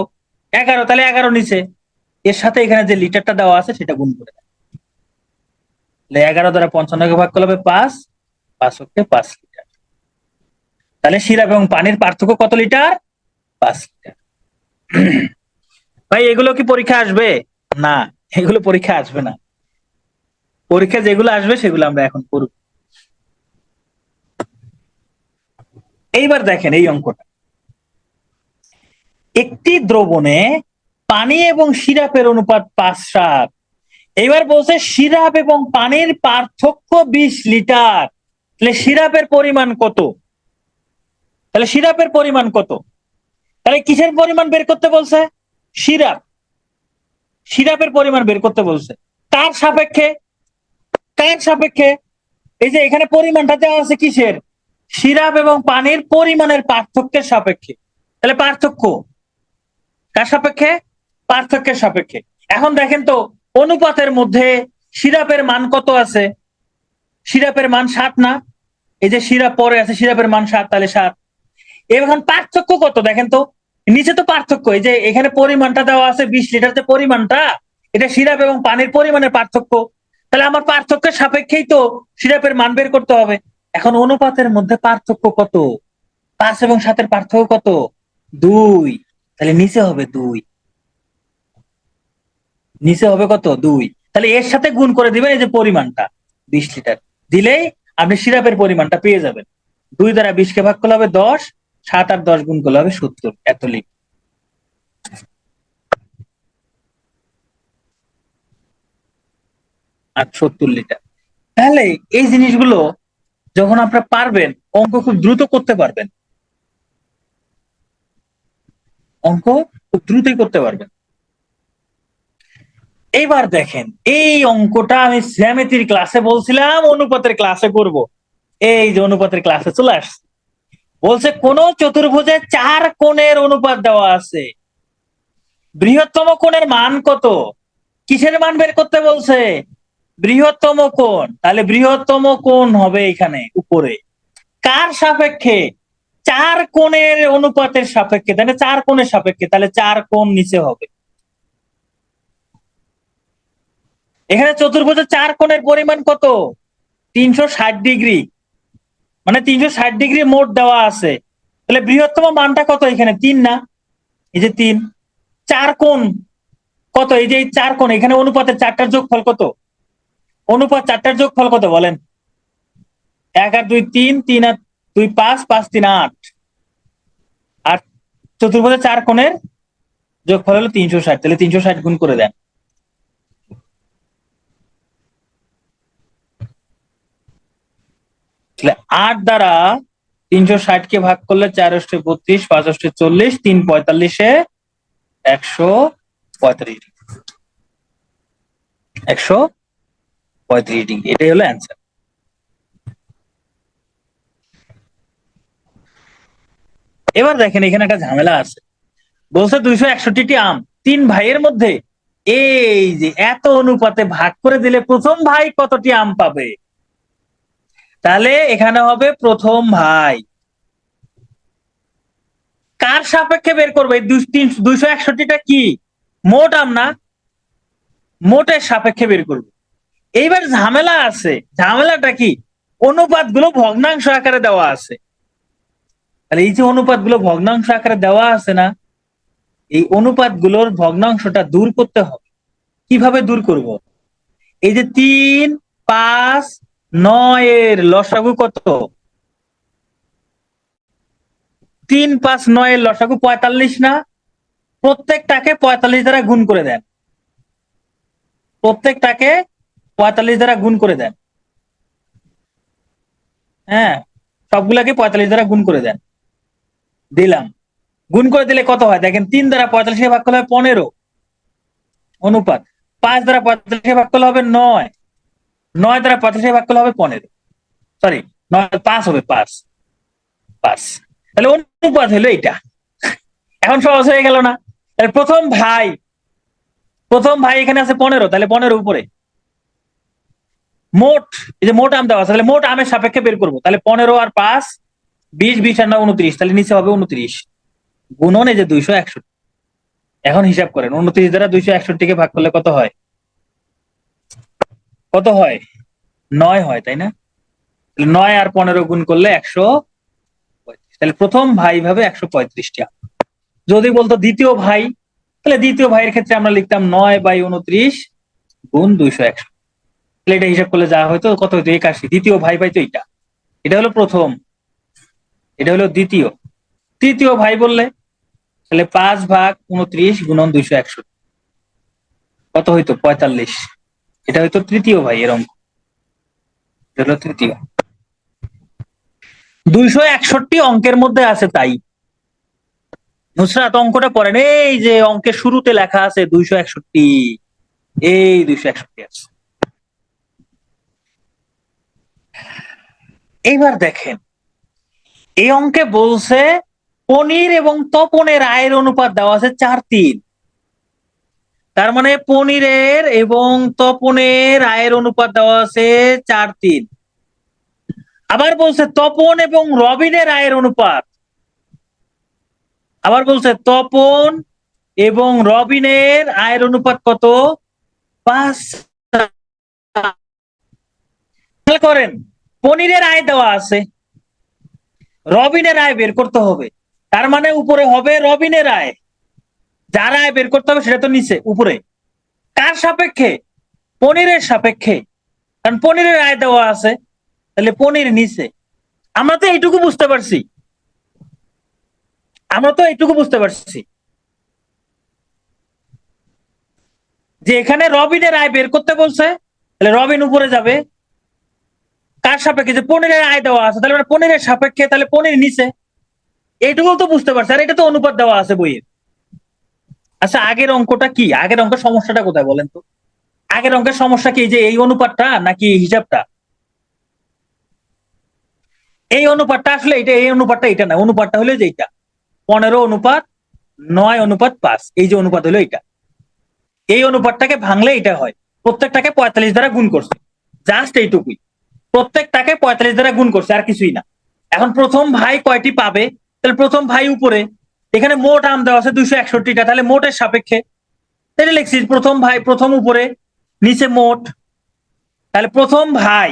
Speaker 1: 11, তাহলে 11 নিচে, এর সাথে এখানে যে লিটারটা দেওয়া আছে সেটা গুণ করে দেয়। 11 দ্বারা 55 কে ভাগ করলে হবে 5, 5 হচ্ছে 5 লিটার। তাহলে সিরাপ এবং পানির পার্থক্য কত লিটার? 5 লিটার। ভাই এগুলো কি পরীক্ষা আসবে? না, এগুলো পরীক্ষা আসবে না। পরীক্ষা যেগুলো আসবে সেগুলো আমরা এখন করব। এইবার দেখেন এই অঙ্কটা, একটি দ্রবণে পানি এবং সিরাপের অনুপাত 5:7। এবার বলছে সিরাপ এবং পানির পার্থক্য 20 লিটার। তাহলে সিরাপের পরিমাণ কত? তাহলে সিরাপের পরিমাণ কত? তাহলে কিসের পরিমাণ বের করতে বলছে? সিরাপ, সিরাপের পরিমাণ বের করতে বলছে। কার সাপেক্ষে? কার সাপেক্ষে? এই যে এখানে পরিমাণটা দেওয়া আছে কিসের? সিরাপ এবং পানির পরিমাণের পার্থক্যের সাপেক্ষে। তাহলে পার্থক্য কার সাপেক্ষে? পার্থক্যের সাপেক্ষে। এখন দেখেন তো অনুপাতের মধ্যে সিরাপের মান কত আছে? সিরাপের মান 7 না? এই যে সিরাপ পরে আছে, সিরাপের মান 7, তাহলে 7। এখন পার্থক্য কত দেখেন তো, নিচে তো পার্থক্য, এই যে এখানে পরিমাণটা দেওয়া আছে 20 লিটার, যে পরিমাণটা এটা সিরাপ এবং পানির পরিমাণের পার্থক্য। তাহলে আমার পার্থক্যের সাপেক্ষেই তো সিরাপের মান বের করতে হবে। এখন অনুপাতের মধ্যে পার্থক্য কত? 5 এবং 7-এর পার্থক্য কত? 2। তাহলে নিচে হবে 2। নিচে হবে কত? 2। তাহলে এর সাথে গুণ করে দিবেন এই যে পরিমাণটা 20 লিটার, দিলেই আপনি সিরাপের পরিমাণটা পেয়ে যাবেন। 2 দ্বারা 20 কে ভাগ করলে হবে 10, 7 আর 10 গুণ করলে হবে 70। এত লিটার আর 70 লিটার। তাহলে এই জিনিসগুলো যখন আপনারা পারবেন, অঙ্ক খুব দ্রুত করতে পারবেন। অঙ্ক খুব দ্রুতই করতে পারবেন। এইবার দেখেন, এই অঙ্কটা আমি জ্যামিতির ক্লাসে বলছিলাম অনুপাতের ক্লাসে করব। এই যে অনুপাতের ক্লাসে চলে আসছে। বলছে কোন চতুর্ভুজে 4 কোণের অনুপাত দেওয়া আছে, বৃহত্তম কোণের মান কত? কিসের মান বের করতে বলছে? বৃহত্তম কোণ। তাহলে বৃহত্তম কোণ হবে এখানে উপরে। কার সাপেক্ষে? 4 কোণের অনুপাতের সাপেক্ষে, তাহলে 4 কোণের সাপেক্ষে, তাহলে 4 কোণ নিচে হবে। এখানে চতুর্ভুজের 4 কোণের পরিমাণ কত? 360 ডিগ্রি, মানে 360 ডিগ্রি মোট দেওয়া আছে। তাহলে বৃহত্তম মানটা কত? এখানে 3 না? এই যে 3। 4 কোণ কত? এই যে 4 কোণ, এখানে অনুপাতের 4টার যোগফল কত? অনুপাত 4টার যোগফল কত বলেন? 1 আর 2 3, 3 আর 2 5, 5 3 8। আর চতুর্ভুজের 4 কোণের যোগফল হলো 360। তাহলে 360 গুণ করে দেন। তাহলে 8 দ্বারা 360 কে ভাগ করলে 4 অষ্টে 32, 5 অষ্টে 40, 3 45-এ 135 ডিগ্রি। 135 ডিগ্রি, এটাই হলো অ্যান্সার। এবার দেখেন এখানে একটা ঝামেলা আছে। বলছে 261টি আম 3 ভাইয়ের মধ্যে এই যে এত অনুপাতে ভাগ করে দিলে প্রথম ভাই কতটি আম পাবে? তাহলে এখানে হবে প্রথম ভাই। কার সাপেক্ষে বের করবে? 261টা কি মোট আম না? মোটের সাপেক্ষে বের করবে। এইবার ঝামেলা আছে। ঝামেলাটা কি? অনুপাত গুলো ভগ্নাংশ আকারে দেওয়া আছে। তাহলে এই যে অনুপাত গুলো ভগ্নাংশ আকারে দেওয়া আছে না, এই অনুপাত গুলোর ভগ্নাংশটা দূর করতে হবে। কিভাবে দূর করব? এই যে 3, 5, 9 এর লসাগু কত? 3, 5, 9 এর লসাগু 45 না? প্রত্যেকটাকে 45 দ্বারা গুণ করে দেন। প্রত্যেকটাকে 45 দ্বারা গুণ করে দেন। হ্যাঁ, সবগুলাকে 45 দ্বারা গুণ করে দেন। দিলাম। গুণ করে দিলে কত হয় দেখেন? 3 দ্বারা 45 ভাগ করলে হবে 15 অনুপাত। 5 দ্বারা 45 ভাগ করলে হবে 9, 9 দ্বারা 45 ভাগ করলে হবে 15। সরি, 5 হবে, 5 5। তাহলে অনুপাত হলো এটা। এখন সহজ হয়ে গেল না? তাহলে প্রথম ভাই এখানে আছে 15, তাহলে 15 উপরে মোট, এই যে মোট আম দেওয়া আছে, তাহলে মোট আমের সাপেক্ষে বের করবো। তাহলে 15 আর 5, 20, 20 আর 9, 29। তাহলে নিচে হবে 29 গুণন এই যে 261। এখন হিসাব করেন 29 দ্বারা 261 কে ভাগ করলে কত হয়? কত হয়? 9 হয়, তাই না? 9 আর 15 গুণ করলে 135। তাহলে প্রথম ভাই ভাবে 135টি আম। যদি বলতো দ্বিতীয় ভাই, তাহলে দ্বিতীয় ভাইয়ের ক্ষেত্রে আমরা লিখতাম 9/29 গুণ 261। তাহলে এটা হিসাব করলে যা হয়তো কত হইতো? 81। দ্বিতীয় ভাই পাইতো এটা। এটা হলো প্রথম, এটা হলো দ্বিতীয়। তৃতীয় ভাই বললে তাহলে 5/29 গুণন 261 কত হইতো? 45। এটা হয়তো তৃতীয় ভাই এর অঙ্ক। এটা হলো তৃতীয়। 261 অঙ্কের মধ্যে আছে, তাই নুসরাত অঙ্কটা পড়েন। এই যে অঙ্কের শুরুতে লেখা আছে 261, এই 261 আছে। এইবার দেখেন এই অঙ্কে বলছে পনির এবং তপনের আয়ের অনুপাত দেওয়া আছে 4:3। তার মানে পনিরের এবং তপনের আয়ের অনুপাত দেওয়া আছে 4:3। আবার বলছে তপন এবং রবিনের আয়ের অনুপাত। আবার বলছে তপন এবং রবিনের আয়ের অনুপাত কত? 5 করেন, পনিরের আয় দেওয়া আছে, রবিনের আয় বের করতে হবে। তার মানে উপরে হবে রবিনের আয়, যার আয় বের করতে হবে সেটা তো নিচে উপরে। কার সাপেক্ষে? পনিরের সাপেক্ষে, কারণ পনিরের আয় দেওয়া আছে, তাহলে পনির নিচে। আমরা তো এইটুকু বুঝতে পারছি, যে এখানে রবিনের আয় বের করতে বলছে, তাহলে রবিন উপরে যাবে। কার সাপেক্ষে? যে পনিরের আয় দেওয়া আছে, তাহলে পনিরের সাপেক্ষে, তাহলে পনির নিচে। এইটুকু তো বুঝতে পারছি, আর এটা তো অনুপাত দেওয়া আছে বইয়ের। আচ্ছা, আগের অঙ্কটা কি? আগের অঙ্কের সমস্যাটা কোথায় বলেন তো? আগের অঙ্কের সমস্যা কি, যে এই অনুপাতটা নাকি হিসাবটা? এই অনুপাতটা আসলে এটা, এই অনুপাতটা এটা না, অনুপাতটা হলো যে এটা 15:9:5, এই যে অনুপাত হলো এটা। এই অনুপাতটাকে ভাঙলে এটা হয়, প্রত্যেকটাকে 45 দ্বারা গুণ করছে, জাস্ট এইটুকুই। প্রত্যেকটাকে 45 দ্বারা গুণ করছে, আর কিছুই না। এখন প্রথম ভাই কয়টি পাবে? তাহলে প্রথম ভাই উপরে, এখানে মোট আম দেওয়া আছে 261টা, তাহলে মোটের সাপেক্ষে এটা লিখছি, প্রথম ভাই প্রথম উপরে, নিচে মোট। তাহলে প্রথম ভাই,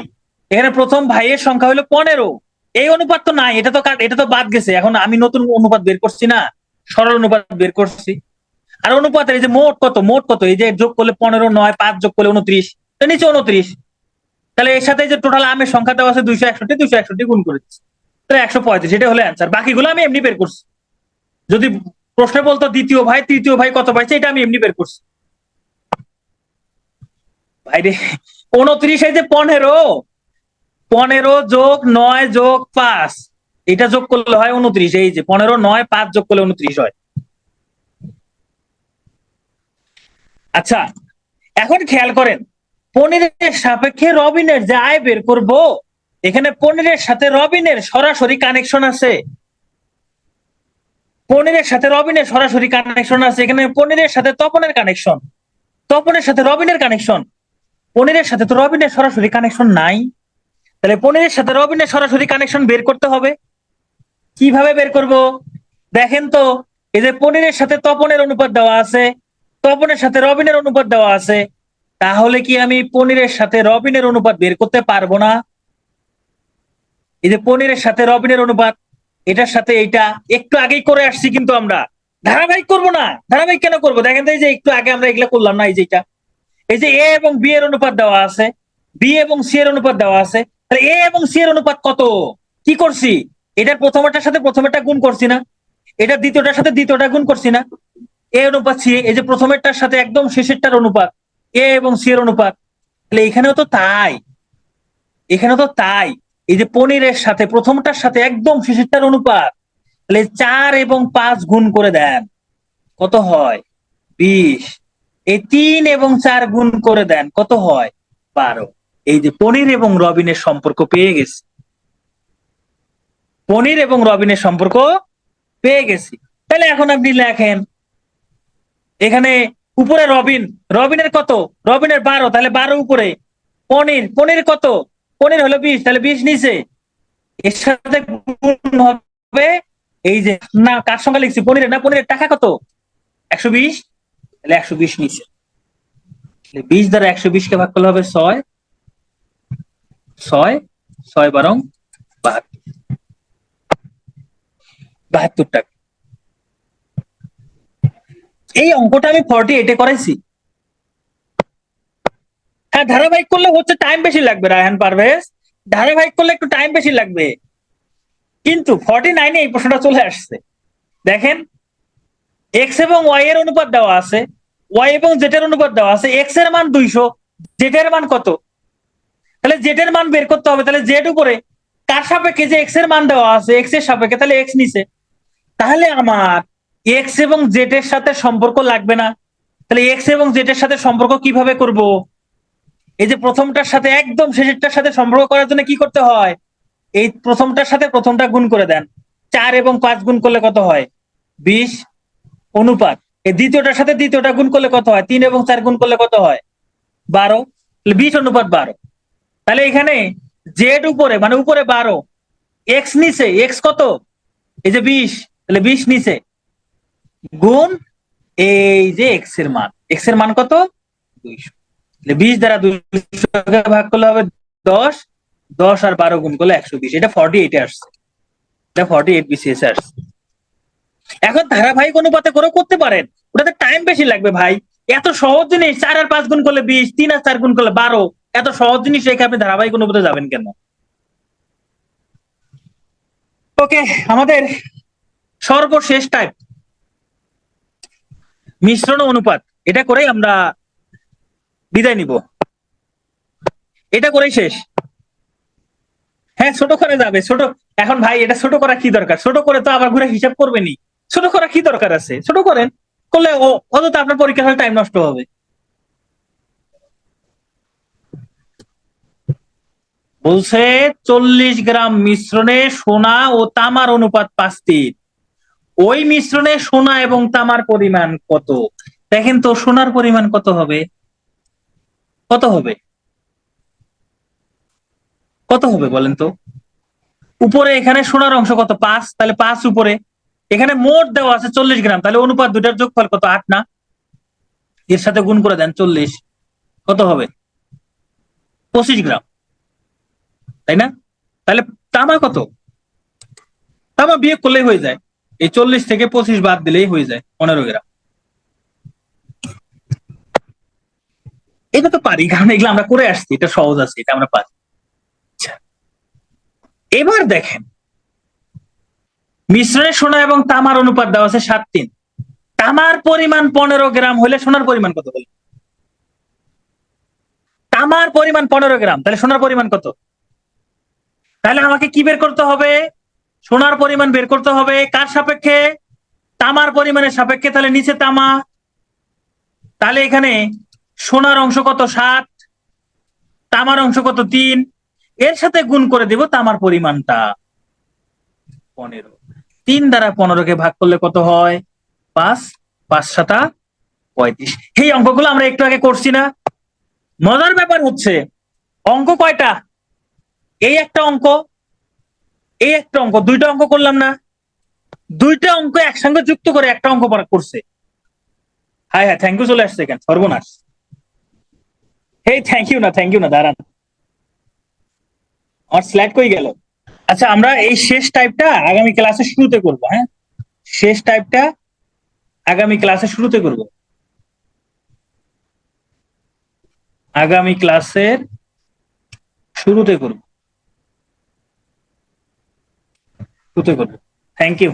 Speaker 1: এখানে প্রথম ভাইয়ের সংখ্যা হলো 15। এই অনুপাত তো নাই, এটা তো বাদ গেছে। এখন আমি নতুন অনুপাত বের করছি না, সরল অনুপাত বের করছি। আর অনুপাতের এই যে মোট কত, মোট কত, এই যে যোগ করলে 15, 9, 5 যোগ করলে 29, নিচে 29। তাহলে এর সাথে যে টোটাল আমের সংখ্যা দেওয়া আছে 261, 261 গুণ করে দিচ্ছি, তাহলে 135। এটা হলো অ্যান্সার। বাকিগুলো আমি এমনি বের করছি। যদি প্রশ্নে বলতো দ্বিতীয় ভাই তৃতীয় ভাই কত পাইছে, এটা আমি এমনি বের করছি। ভাইরে, 29 এই যে 15, 15 যোগ 9 যোগ 5, এটা যোগ করলে হয় 29। এই যে 15, 9, 5 যোগ করলে 29 হয়। আচ্ছা, এখন খেয়াল করেন, পনিরের সাপেক্ষে রবিনের যে আয় বের করব, এখানে পনিরের সাথে রবিনের সরাসরি কানেকশন আছে। পনিরের সাথে রবিনের সরাসরি কানেকশন আছে। এখানে পনিরের সাথে তপনের কানেকশন, তপনের সাথে রবিনের কানেকশন। পনিরের সাথে তো রবিনের সরাসরি কানেকশন নাই, তাহলে পনিরের সাথে রবিনের সরাসরি কানেকশন বের করতে হবে। কিভাবে বের করব? দেখেন তো, এই যে পনিরের সাথে তপনের অনুপাত দেওয়া আছে, তপনের সাথে রবিনের অনুপাত দেওয়া আছে, তাহলে কি আমি পনিরের সাথে রবিনের অনুপাত বের করতে পারবো না? এই যে পনিরের সাথে রবিনের অনুপাত, এটার সাথে এইটা একটু আগেই করে আসছি, কিন্তু আমরা ধারাবাহিক করব না। ধারাবাহিক কেন করব? দেখেন তো, এই যে একটু আগে আমরা এগুলা করলাম না, এই যে এটা, এই যে এ এবং বি এর অনুপাত দেওয়া আছে, বি এবং সি এর অনুপাত দেওয়া আছে, তাহলে এ এবং সি এর অনুপাত কত? কি করছি? এটার প্রথমটার সাথে প্রথমেরটা গুণ করছি না, এটা দ্বিতীয়টার সাথে দ্বিতীয়টা গুণ করছি না। এ অনুপাত সি, এই যে প্রথমেরটার সাথে একদম শেষেরটার অনুপাত, এ এবং সি এর অনুপাত। তাহলে এখানেও তো তাই, এখানে তো তাই। এই যে পনিরের সাথে প্রথমটার সাথে একদম শেষেরটার অনুপাত, তাহলে 4 এবং 5 গুণ করে দেন, কত হয়? 20। এই 3 এবং 4 গুণ করে দেন, কত হয়? 12। এই যে পনির এবং রবিনের সম্পর্ক পেয়ে গেছি, পনির এবং রবিনের সম্পর্ক পেয়ে গেছি। তাহলে এখন আপনি লেখেন, এখানে উপরে রবিন, রবিনের কত? রবিনের 12, তাহলে 12 উপরে। পনির, পনির কত? পনির হলো 20, তাহলে 20 নিচে। এর সাথে গুণ হবে, এই যে না, কার সংখ্যা লিখছি? পনিরের না, পনিরের টাকা কত? 120, তাহলে 120 নিচে। 20 দ্বারা 120 কে ভাগ করলে হবে 6, 6, 6 বারং 72 টাকা। এই অঙ্কটা আমি 48-এ করাইছি। হ্যাঁ, ধারাবাহিক করলে হচ্ছে টাইম বেশি লাগবে রায়হান পারভেজ, ধারাবাহিক করলে একটু টাইম বেশি লাগবে, কিন্তু 49-এ এই প্রশ্নটা চলে আসছে। দেখেন, এক্স এবং ওয়াই এর অনুপাত দেওয়া আছে, ওয়াই এবং জেড এর অনুপাত দেওয়া আছে। এক্স এর মান 200, জেড এর মান কত? তাহলে জেড এর মান বের করতে হবে। তাহলে জেড উপরে, কার সাপেক্ষে? যে এক্স এর মান দেওয়া আছে, এক্স এর সাপেক্ষে, তাহলে এক্স নিচে। তাহলে আমার এক্স এবং জেড এর সাথে সম্পর্ক লাগবে না। তাহলে এক্স এবং জেড এর সাথে সম্পর্ক কিভাবে করব? এই যে প্রথমটার সাথে একদম শেষেরটার সাথে সম্পর্ক করার জন্য কি করতে হয়? এই প্রথমটার সাথে প্রথমটা গুণ করে দেন, 4 এবং 5 গুণ করলে কত হয়? 20 অনুপাত, এই দ্বিতীয়টার সাথে দ্বিতীয়টা গুণ করলে কত হয়? 3 এবং 4 গুণ করলে কত হয়? 12, 20:12। তাহলে এখানে জেড উপরে, মানে উপরে 12, এক্স নিচে, এক্স কত? এই যে 20, তাহলে 20 নিচে, গুণ এই যে এক্স এর মান, এক্স এর মান কত? 200। 20 দ্বারা 200 ভাগ করলে হবে 10, 10 আর 12 গুণ করলে 120, এটা 48 আসছে, এটা 48 বিসিএস আসছে। এখন ধারাবাহিক অনুপাতে করেও করতে পারেন, ওটাতে টাইম বেশি লাগবে ভাই। এত সহজ জিনিস 4 আর 5 গুণ করলে 20, 3 আর 4 গুণ করলে 12, এত সহজ জিনিস রেখে আপনি ধারাবাহিক অনুপাতে যাবেন কেন? ওকে, আমাদের সর্বশেষ টাইপ মিশ্রণ অনুপাত, এটা করেই আমরা বিদায় নিব, এটা করেই শেষ। হ্যাঁ, ছোট করে যাবে ছোট। এখন ভাই এটা ছোট করা কি দরকার? ছোট করে তো আবার ঘুরে হিসাব করবেনি, ছোট করা কি দরকার আছে? ছোট করেন, করলে অযথা আপনার পরীক্ষা হলে টাইম নষ্ট হবে। বলছে 40 গ্রাম মিশ্রণে সোনা ও তামার অনুপাত 5:3, ওই মিশ্রণে সোনা এবং তামার পরিমাণ কত? দেখেন তো সোনার পরিমাণ কত হবে, কত হবে, কত হবে বলেন তো? উপরে এখানে সোনার অংশ কত? 5, তাহলে 5 উপরে, এখানে মোট দেওয়া আছে 40 গ্রাম, তাহলে অনুপাত দুটার যোগফল কত? 8 না? এর সাথে গুণ করে দেন 40, কত হবে? 25 গ্রাম, তাই না? তাহলে তামা কত? তামা বিয়োগ করলেই হয়ে যায়, এই 40 থেকে 25 বাদ দিলেই হয়ে যায় 15 গ্রাম। এটা তো পারি, কারণ এগুলো আমরা করে আসছি, এটা সহজ আছে, এটা আমরা পারি। আচ্ছা, এবার দেখেন মিশ্রণে সোনা এবং তামার অনুপাত দেওয়া আছে 7:3, তামার পরিমাণ 15 গ্রাম হলে সোনার পরিমাণ কত বলে? তামার পরিমাণ 15 গ্রাম, তাহলে সোনার পরিমাণ কত? তাহলে আমাকে কি বের করতে হবে? সোনার পরিমাণ বের করতে হবে কার সাপেক্ষে? তামার পরিমাণের সাপেক্ষে। তাহলে নিচে তামা, তাহলে এখানে সোনার অংশ কত? 7, তামার অংশ কত? 3, এর সাথে গুণ করে দেব তামার পরিমাণটা 15। 3 দ্বারা 15-কে ভাগ করলে কত হয়? 5, 5 7 35। এই অঙ্কগুলো আমরা একটু আগে করছি না? মজার ব্যাপার হচ্ছে অঙ্ক কয়টা? এই একটা অঙ্ক, এই একটা অঙ্ক, দুইটা অঙ্ক করলাম না? দুইটা অঙ্ক একসঙ্গে যুক্ত করে একটা অঙ্ক করছে। হ্যাঁ হ্যাঁ, থ্যাংক ইউ চলে আসছে, কেন সর্বনাশ। এই থ্যাংক ইউ না, দাঁড়ান, আমার স্লাইড কই গেল? আচ্ছা, আমরা এই শেষ টাইপটা আগামী ক্লাসে শুরুতে করব, হ্যাঁ? শেষ টাইপটা আগামী ক্লাসে শুরুতে করব, আগামী ক্লাসের শুরুতে করব, শুরুতে করব। Thank you.